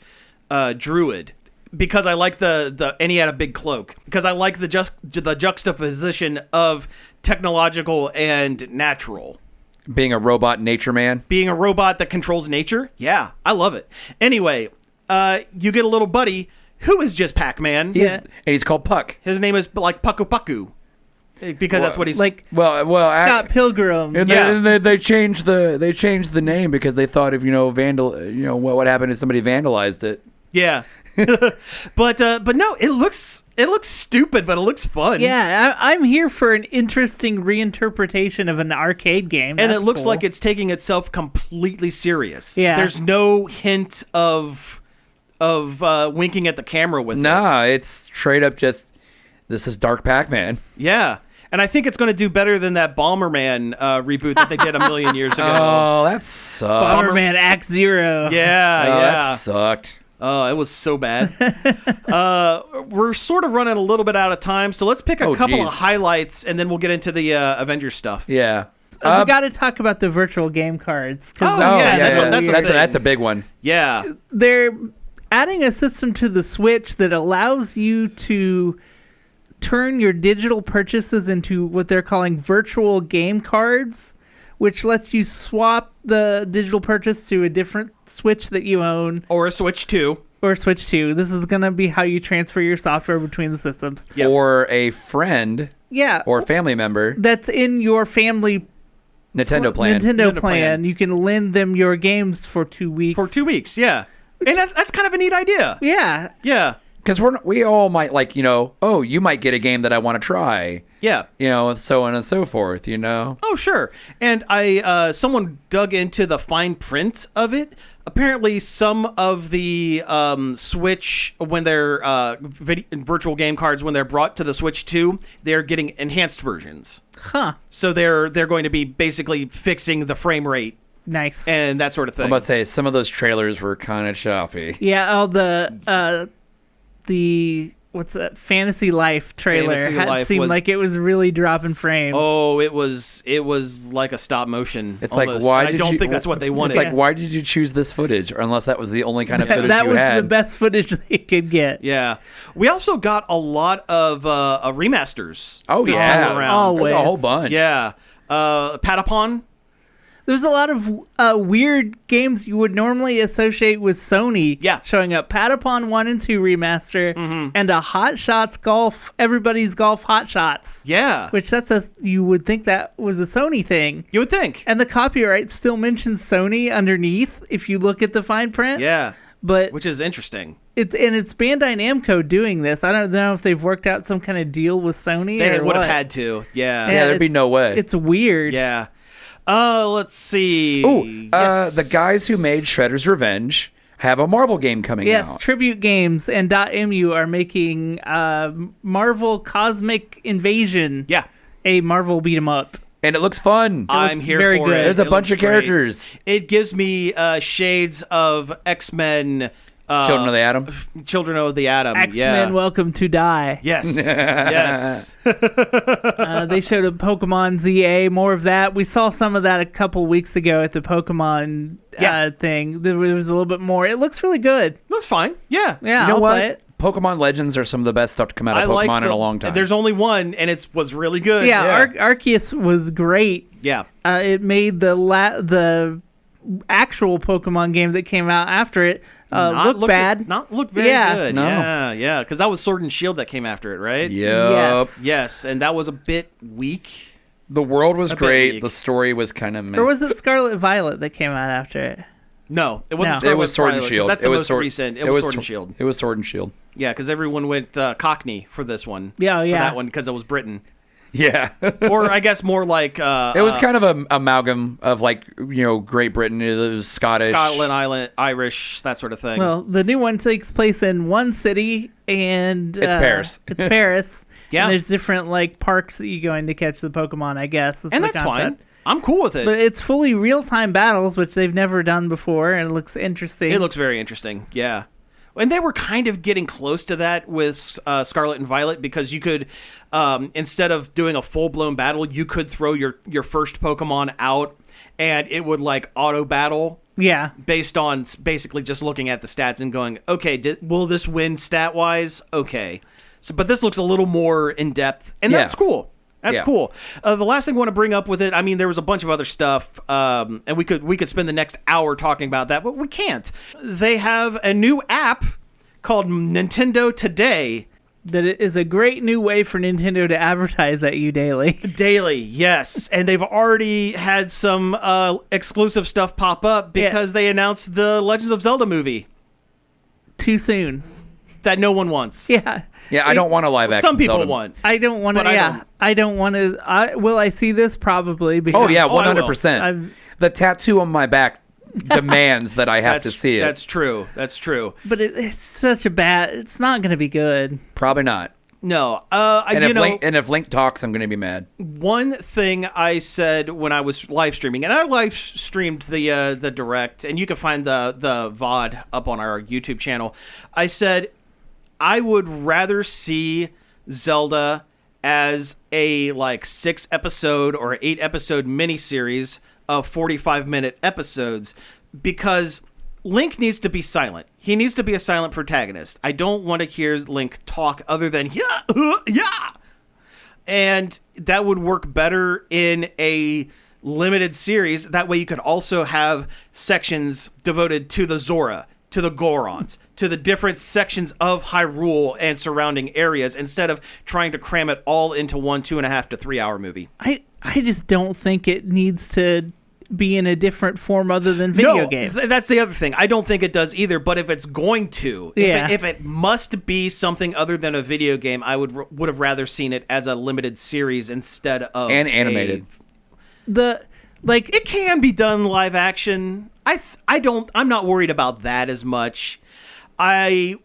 druid. Because I like and he had a big cloak. Because I like the juxtaposition of technological and natural. Being a robot nature man. Being a robot that controls nature. Yeah, I love it. Anyway, you get a little buddy who is just Pac-Man. And he's called Puck. His name is like Pucku Pucku. Because that's what he's like. Well, Scott Pilgrim. And they changed the name because they thought of what happened if somebody vandalized it. Yeah. but no, it looks stupid, but it looks fun. Yeah, I'm here for an interesting reinterpretation of an arcade game. And That's it looks cool. like it's taking itself completely serious. Yeah. There's no hint of winking at the camera with it. Nah, it's straight up just, this is Dark Pac-Man. Yeah. And I think it's going to do better than that Bomberman reboot that they did a million years ago. Oh, that sucked. Bomberman Act Zero. Yeah, that sucked. Oh, it was so bad. We're sort of running a little bit out of time, so let's pick a couple of highlights, and then we'll get into the Avenger stuff. Yeah. We got to talk about the virtual game cards. That's a big one. Yeah. They're adding a system to the Switch that allows you to turn your digital purchases into what they're calling virtual game cards, which lets you swap the digital purchase to a different Switch that you own. Or a Switch 2. This is going to be how you transfer your software between the systems. Yep. Or a friend. Yeah. Or a family member. That's in your family Nintendo plan. Nintendo plan. You can lend them your games for 2 weeks. For 2 weeks, yeah. And that's kind of a neat idea. Yeah. Yeah. Because we all might you might get a game that I want to try. Yeah. So on and so forth, Oh, sure. And someone dug into the fine print of it. Apparently, some of the Switch, when they're virtual game cards, when they're brought to the Switch 2, they're getting enhanced versions. Huh. So they're going to be basically fixing the frame rate. Nice. And that sort of thing. I'm about to say, some of those trailers were kind of choppy. Yeah, the what's that Fantasy Life trailer seemed like it was really dropping frames. Oh, it was like a stop motion. It's almost. Like, I don't think that's what they wanted. It's like, why did you choose this footage? Or unless that was the only kind of footage that you was had. the best footage they could get. Yeah. We also got a lot of remasters. Oh yeah, always. There's a whole bunch. Yeah. Patapon. There's a lot of weird games you would normally associate with Sony showing up. Patapon 1 and 2 remaster, and a Hot Shots Golf, Everybody's Golf Hot Shots. Yeah. Which you would think that was a Sony thing. You would think. And the copyright still mentions Sony underneath if you look at the fine print. Yeah. But which is interesting. It's Bandai Namco doing this. I don't know if they've worked out some kind of deal with Sony. They or would what. have had to. Yeah. Yeah, there'd be no way. It's weird. Yeah. Let's see. The guys who made Shredder's Revenge have a Marvel game coming out. Yes, Tribute Games and .mu are making Marvel Cosmic Invasion. Yeah. A Marvel beat 'em up. And it looks fun. I'm here very for good. it. There's a bunch of characters. It gives me shades of X-Men. Children of the Atom. Children of the Atom. X-Men Welcome to Die. Yes. Yes. They showed a Pokemon ZA, more of that. We saw some of that a couple weeks ago at the Pokemon thing. There was a little bit more. It looks really good. Looks fine. Yeah. Yeah, you know I'll what? play it. Pokemon Legends are some of the best stuff to come out of Pokemon in a long time. There's only one, and it was really good. Yeah. Arceus was great. Yeah. It made the actual Pokemon game that came out after it look bad. Not look very good. No. Yeah. Because that was Sword and Shield that came after it, right? Yep. Yes, and that was a bit weak. The world was A bit great. weak. The story was kind of meh. Or was it Scarlet Violet that came out after it? No, it wasn't. No. It was Sword and Violet, 'cause Shield. That's the It was most Sword- recent. It was Sword and Shield. It was Sword and Shield. Yeah, because everyone went Cockney for this one. Yeah, For yeah. that one, because it was Britain. Yeah. Or I guess more like... it was kind of an amalgam of like, Great Britain. It was Scottish. Scotland, Ireland, Irish, that sort of thing. Well, the new one takes place in one city, and... It's Paris. It's Paris. Yeah. And there's different like parks that you go in to catch the Pokemon, I guess. And that's fine. I'm cool with it. But it's fully real-time battles, which they've never done before, and it looks interesting. It looks very interesting, yeah. And they were kind of getting close to that with Scarlet and Violet, because you could, instead of doing a full-blown battle, you could throw your first Pokemon out, and it would, like, auto-battle. Yeah. Based on basically just looking at the stats and going, okay, will this win stat-wise? Okay. So, but this looks a little more in-depth, and that's cool. That's cool. The last thing I want to bring up with it, I mean, there was a bunch of other stuff, and we could spend the next hour talking about that, but we can't. They have a new app called Nintendo Today. That is a great new way for Nintendo to advertise at you daily. Daily, yes. And they've already had some exclusive stuff pop up because they announced the Legends of Zelda movie. Too soon. That no one wants. Yeah. Yeah, I don't want a live action. Some people Zelda. want. I don't want to. I don't want to. Will I see this? Probably. Because, oh yeah, 100%. The tattoo on my back demands that I have to see it. That's true. That's true. But it's such a bad. It's not going to be good. Probably not. No. If Link talks, I'm going to be mad. One thing I said when I was live streaming, and I live streamed the direct, and you can find the VOD up on our YouTube channel. I said I would rather see Zelda as a 6-episode or 8-episode miniseries of 45-minute episodes, because Link needs to be silent. He needs to be a silent protagonist. I don't want to hear Link talk other than yeah. And that would work better in a limited series. That way you could also have sections devoted to the Zora, to the Gorons, to the different sections of Hyrule and surrounding areas, instead of trying to cram it all into one 2.5 to 3 hour movie. I just don't think it needs to be in a different form other than video games. That's the other thing. I don't think it does either, but if it's going to, if it must be something other than a video game, I would have rather seen it as a limited series instead of animated. It can be done live action. I'm not worried about that as much. I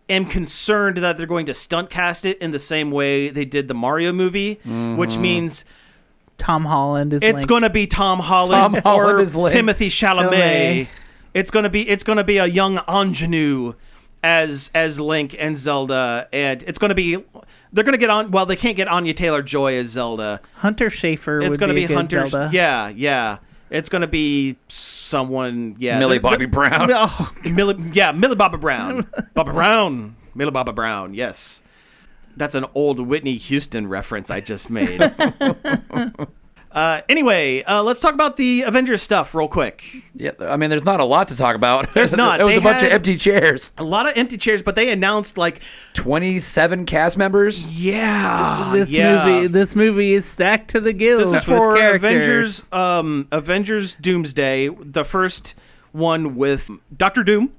am concerned that they're going to stunt cast it in the same way they did the Mario movie, which means Tom Holland is It's going to be Tom Holland or Timothée Chalamet. It's going to be a young ingenue as Link and Zelda, and it's going to be they're going to get on. Well, they can't get Anya Taylor-Joy as Zelda. Hunter Schafer. It's going to be Hunter. Zelda. Yeah. It's going to be someone. Yeah, Millie Bobby Brown. Millie Bobby Brown. Millie Bobby Brown. Yes. That's an old Whitney Houston reference I just made. Anyway, let's talk about the Avengers stuff real quick. Yeah, I mean, there's not a lot to talk about. There's not. It was a bunch of empty chairs. A lot of empty chairs, but they announced 27 cast members. Yeah, This movie is stacked to the gills. This is for characters. Avengers Doomsday, the first one with Dr. Doom.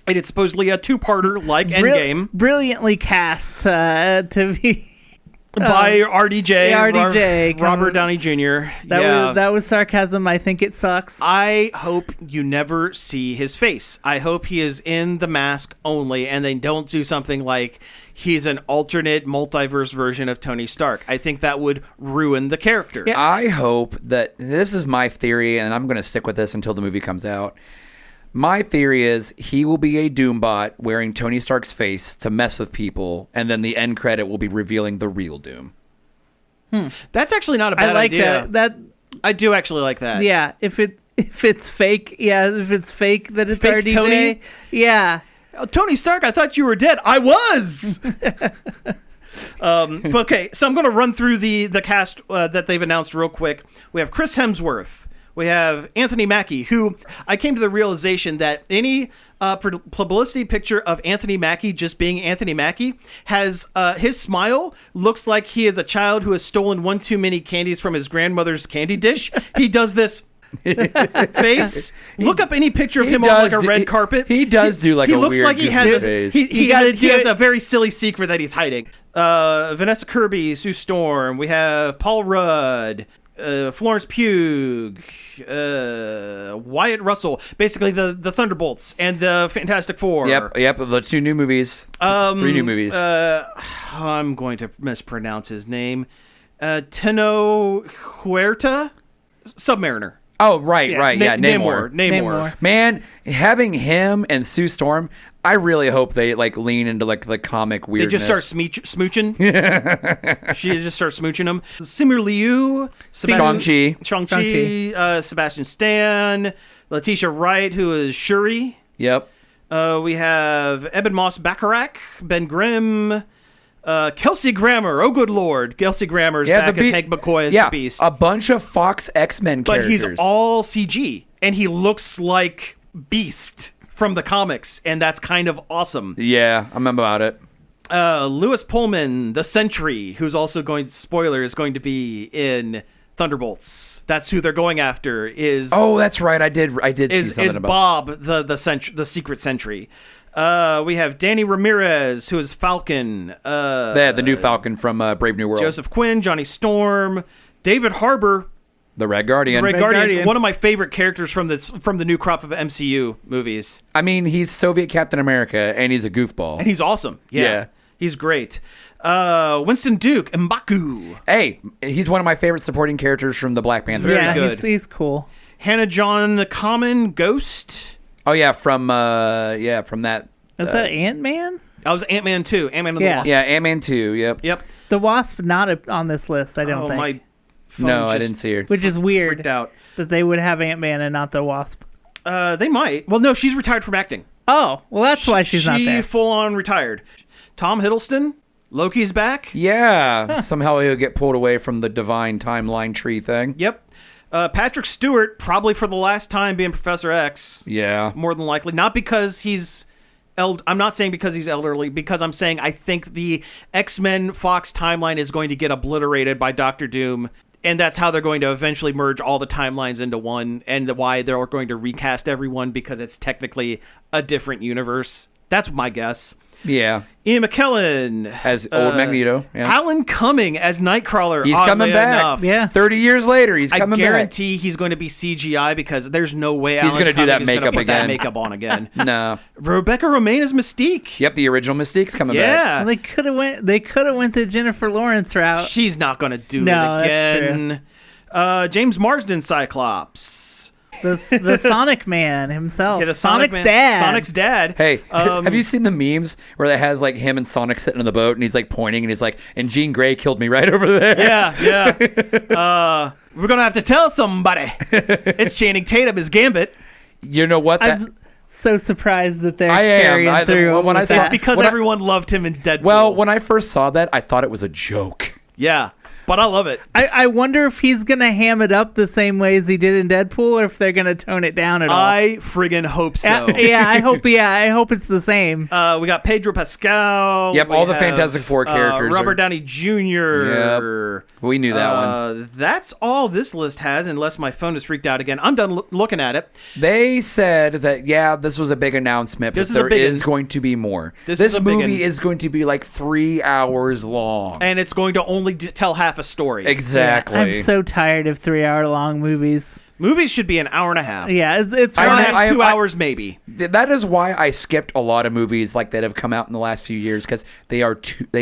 And it's supposedly a two-parter like Endgame. Brilliantly cast to be... by RDJ. Robert Downey Jr. That was sarcasm. I think it sucks. I hope you never see his face. I hope he is in the mask only, and they don't do something like he's an alternate multiverse version of Tony Stark. I think that would ruin the character. Yeah. I hope that... This is my theory, and I'm going to stick with this until the movie comes out. My theory is he will be a Doombot wearing Tony Stark's face to mess with people, and then the end credit will be revealing the real Doom. That's actually not a bad idea. That I do actually like that. Yeah, if it's fake, if it's fake that it's fake RDJ, Tony? yeah. Oh, Tony Stark, I thought you were dead. I was. Okay, so I'm going to run through the cast that they've announced real quick. We have Chris Hemsworth. We have Anthony Mackie, who I came to the realization that any publicity picture of Anthony Mackie just being Anthony Mackie has his smile looks like he is a child who has stolen one too many candies from his grandmother's candy dish. He does this face. Look up any picture of him on a red carpet. He does do a looks weird like he has face. He has a very silly secret that he's hiding. Vanessa Kirby, Sue Storm. We have Paul Rudd, Florence Pugh, Wyatt Russell. Basically, the Thunderbolts and the Fantastic Four. Yep. The 2 new movies. 3 new movies. I'm going to mispronounce his name. Teno Huerta, Submariner. Oh, right. Yeah, Namor. Namor. Man, having him and Sue Storm, I really hope they lean into the comic weirdness. They just start smooching. She just starts smooching him. Simu Liu, Shang-Chi, Sebastian Stan, Letitia Wright, who is Shuri. Yep. We have Eben Moss Bacharach, Ben Grimm, Kelsey Grammer. Oh, good lord. Kelsey Grammer's back as Hank McCoy as the Beast. A bunch of Fox X-Men characters. But he's all CG, and he looks like Beast from the comics, and that's kind of awesome. Yeah, I'm about it. Lewis Pullman, the Sentry, who's also is going to be in Thunderbolts. That's who they're going after. Oh, that's right. I did see something about Bob, the secret Sentry. We have Danny Ramirez, who is Falcon. The new Falcon from Brave New World. Joseph Quinn, Johnny Storm, David Harbour, the Red Guardian. Red Guardian. One of my favorite characters from the new crop of MCU movies. I mean, he's Soviet Captain America, and he's a goofball. And he's awesome. Yeah. He's great. Winston Duke, M'Baku. Hey, he's one of my favorite supporting characters from the Black Panther. Very good. He's cool. Hannah John Common, Ghost. Oh yeah, from that. Is that Ant-Man? I was Ant-Man 2. Ant-Man and the Wasp. Yeah, Ant-Man 2. Yep. The Wasp not on this list. I don't think. My phone no, I didn't see her. Which is weird. Freaked out. That they would have Ant-Man and not the Wasp. They might. Well, no, she's retired from acting. Oh, well, that's why she's not there. She full on retired. Tom Hiddleston, Loki's back. Yeah, somehow he'll get pulled away from the divine timeline tree thing. Yep. Patrick Stewart, probably for the last time being Professor X. Yeah. More than likely. Not because he's... I'm not saying because he's elderly, because I'm saying I think the X-Men Fox timeline is going to get obliterated by Doctor Doom, and that's how they're going to eventually merge all the timelines into one, and why they're going to recast everyone, because it's technically a different universe. That's my guess. Yeah. Ian McKellen as old Magneto. Yeah. Alan Cumming as Nightcrawler. He's coming back. Enough. Yeah. 30 years later, he's coming back. I guarantee he's going to be CGI, because there's no way he's going to do that makeup put again. That makeup on again. No. Rebecca Romijn as Mystique. Yep, the original Mystique's coming back. Yeah. Well, they could have went the Jennifer Lawrence route. She's not going to do it again. That's true. James Marsden Cyclops. The Sonic Man himself. Yeah, the Sonic's Man. dad. Sonic's dad. Hey, have you seen the memes where it has him and Sonic sitting on the boat and he's pointing and he's and Jean Grey killed me right over there. Yeah. We're going to have to tell somebody. It's Channing Tatum as Gambit. You know what? I'm so surprised that they're carrying through. When I saw, it's because everyone loved him in Deadpool. Well, when I first saw that, I thought it was a joke. Yeah. But I love it. I wonder if he's going to ham it up the same way as he did in Deadpool, or if they're going to tone it down at all. I friggin' hope so. I hope it's the same. We got Pedro Pascal. Yep, all the Fantastic Four characters. Robert Downey Jr. Yep, we knew that one. That's all this list has, unless my phone is freaked out again. I'm done looking at it. They said that, this was a big announcement, but there is going to be more. This movie is going to be 3 hours long. And it's going to only tell half a story. Exactly. Yeah, I'm so tired of 3-hour-long movies. Movies should be an hour and a half. Yeah, it's hour and a half, 2 hours maybe. That is why I skipped a lot of movies that have come out in the last few years, because they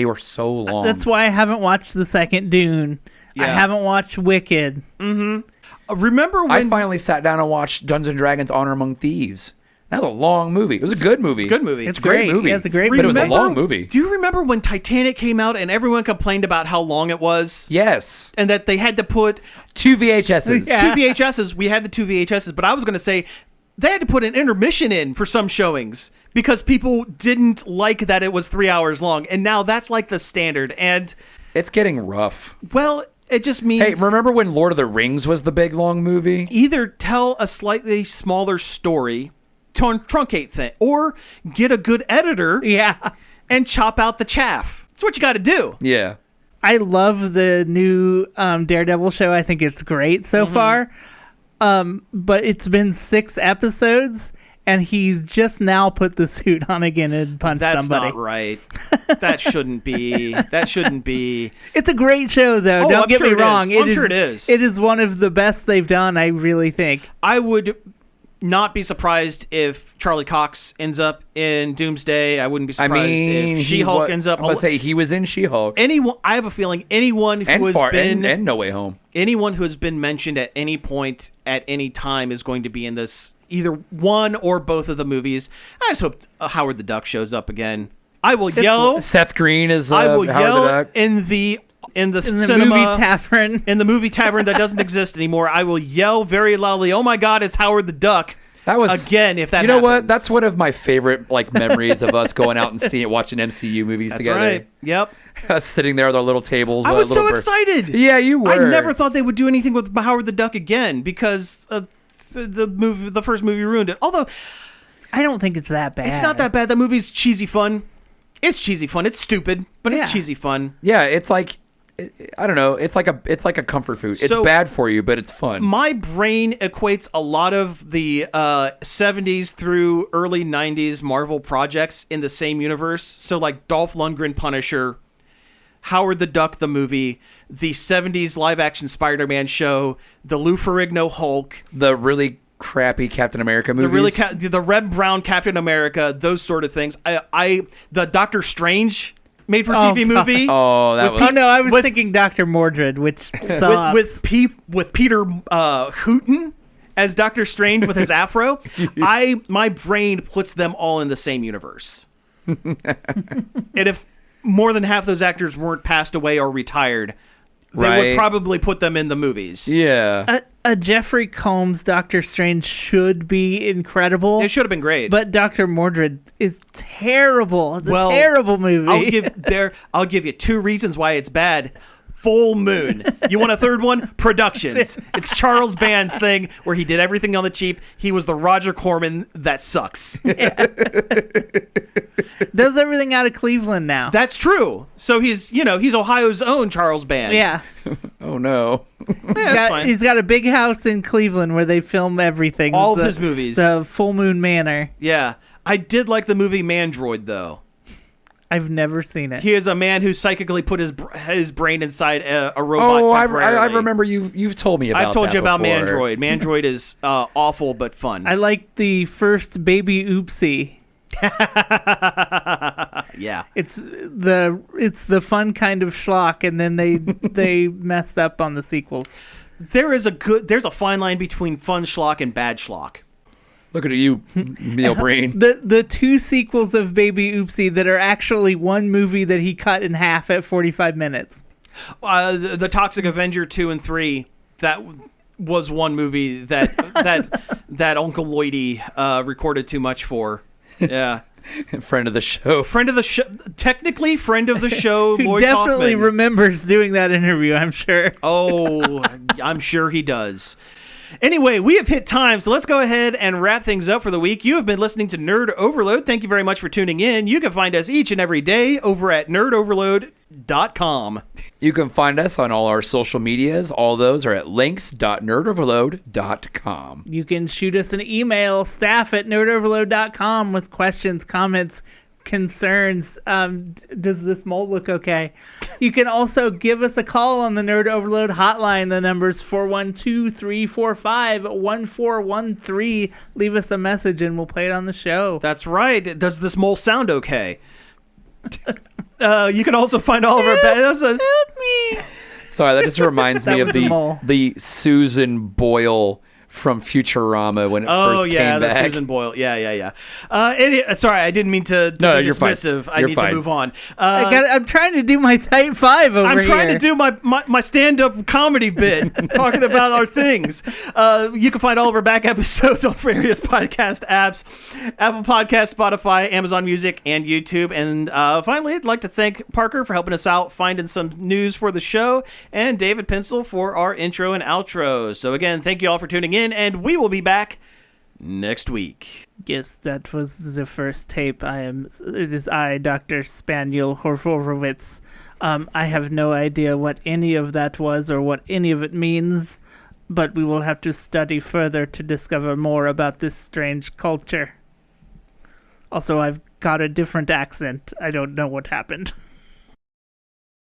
were so long. That's why I haven't watched the second Dune. Yeah. I haven't watched Wicked. Mm-hmm. Remember when I finally sat down and watched Dungeons and Dragons: Honor Among Thieves. That was a long movie. It was a good movie. It's a good movie. It's a great movie. Yeah, it's a great movie. But it was a long movie. Do you remember when Titanic came out and everyone complained about how long it was? Yes. And that they had to put 2 VHSs. Yeah. 2 VHSs. We had the 2 VHSs, but I was going to say they had to put an intermission in for some showings because people didn't like that it was 3 hours long. And now that's the standard. And it's getting rough. Well, it just means... Hey, remember when Lord of the Rings was the big long movie? Either tell a slightly smaller story, truncate thing, or get a good editor and chop out the chaff. That's what you got to do. Yeah. I love the new Daredevil show. I think it's great so far. But it's been 6 episodes, and he's just now put the suit on again and punched somebody. That's not right. That shouldn't be. That shouldn't be. It's a great show, though. Don't get me wrong. I'm sure it is. It is one of the best they've done, I really think. I would not be surprised if Charlie Cox ends up in Doomsday. I wouldn't be surprised if She-Hulk ends up. I'm gonna say he was in She-Hulk. I have a feeling anyone who has been and No Way Home. Anyone who has been mentioned at any point at any time is going to be in this, either one or both of the movies. I just hope Howard the Duck shows up again. I will yell. Seth Green is I will Howard yell the Duck. in the cinema, movie tavern. In the movie tavern that doesn't exist anymore. I will yell very loudly, "Oh my God, it's Howard the Duck!" That was again. If that you know happens. what? That's one of my favorite memories of us going out and watching MCU movies together. Right. Yep. Us sitting there at our little tables. I was so excited. Yeah, you were. I never thought they would do anything with Howard the Duck again because the first movie ruined it. Although I don't think it's that bad. It's not that bad. That movie's cheesy fun. It's cheesy fun. It's stupid, but it's cheesy fun. Yeah, it's like, I don't know. It's like a comfort food. It's bad for you, but it's fun. My brain equates a lot of the 70s through early 90s Marvel projects in the same universe. So like Dolph Lundgren Punisher, Howard the Duck the movie, the 70s live-action Spider-Man show, the Lou Ferrigno Hulk, the really crappy Captain America movies, the Red Brown Captain America, those sort of things. The Doctor Strange made-for-TV movie. Oh, that was. Oh no, I was thinking Dr. Mordred, which sucks. with Peter Hooten as Doctor Strange with his afro. My brain puts them all in the same universe. And if more than half those actors weren't passed away or retired, they would probably put them in the movies. Yeah. A Jeffrey Combs Doctor Strange should be incredible. It should have been great. But Dr. Mordred is terrible. It's a terrible movie. I'll give you two reasons why it's bad. Full Moon. You want a third one? Productions. It's Charles Band's thing where he did everything on the cheap. He was the Roger Corman that sucks. Does everything out of Cleveland now. That's true. So he's Ohio's own Charles Band. Yeah. Oh no. That's fine. He's got a big house in Cleveland where they film everything. All of his movies. The Full Moon Manor. Yeah. I did like the movie Mandroid though. I've never seen it. He is a man who psychically put his brain inside a robot. Oh, I remember you've told me about. I've told you about before. Mandroid. Mandroid is awful but fun. I like the first Baby Oopsie. Yeah, it's the fun kind of schlock, and then they messed up on the sequels. There's a fine line between fun schlock and bad schlock. Looking at you, Neil Breen. The two sequels of Baby Oopsie that are actually one movie that he cut in half at 45 minutes. The Toxic Avenger 2 and 3, that was one movie that Uncle Lloydie recorded too much for. Yeah. Friend of the show. Technically friend of the show, Lloyd definitely Kaufman. Remembers doing that interview, I'm sure. Oh, I'm sure he does. Anyway, we have hit time, so let's go ahead and wrap things up for the week. You have been listening to Nerd Overload. Thank you very much for tuning in. You can find us each and every day over at nerdoverload.com. You can find us on all our social medias. All those are at links.nerdoverload.com. You can shoot us an email, staff@nerdoverload.com, with questions, comments, concerns. Does this mold look okay? You can also give us a call on the Nerd Overload hotline. The number's 412-345-1413. Leave us a message and we'll play it on the show. That's right. Does this mole sound okay? You can also find all of our Help me. Sorry, that just reminds me of the the Susan Boyle from Futurama when it first came back. Susan Boyle. Yeah. Sorry, I didn't mean to be dismissive. I need to move on. I'm trying to do my type 5 over here. I'm trying to do my stand-up comedy bit, talking about our things. You can find all of our back episodes on various podcast apps, Apple Podcasts, Spotify, Amazon Music, and YouTube. And finally, I'd like to thank Parker for helping us out, finding some news for the show, and David Pencil for our intro and outro. So again, thank you all for tuning in. And we will be back next week. Yes, that was the first tape. It is I, Dr. Spaniel Hovovorwitz. I have no idea what any of that was or what any of it means. but we will have to study further to discover more about this strange culture. Also, I've got a different accent. I don't know what happened.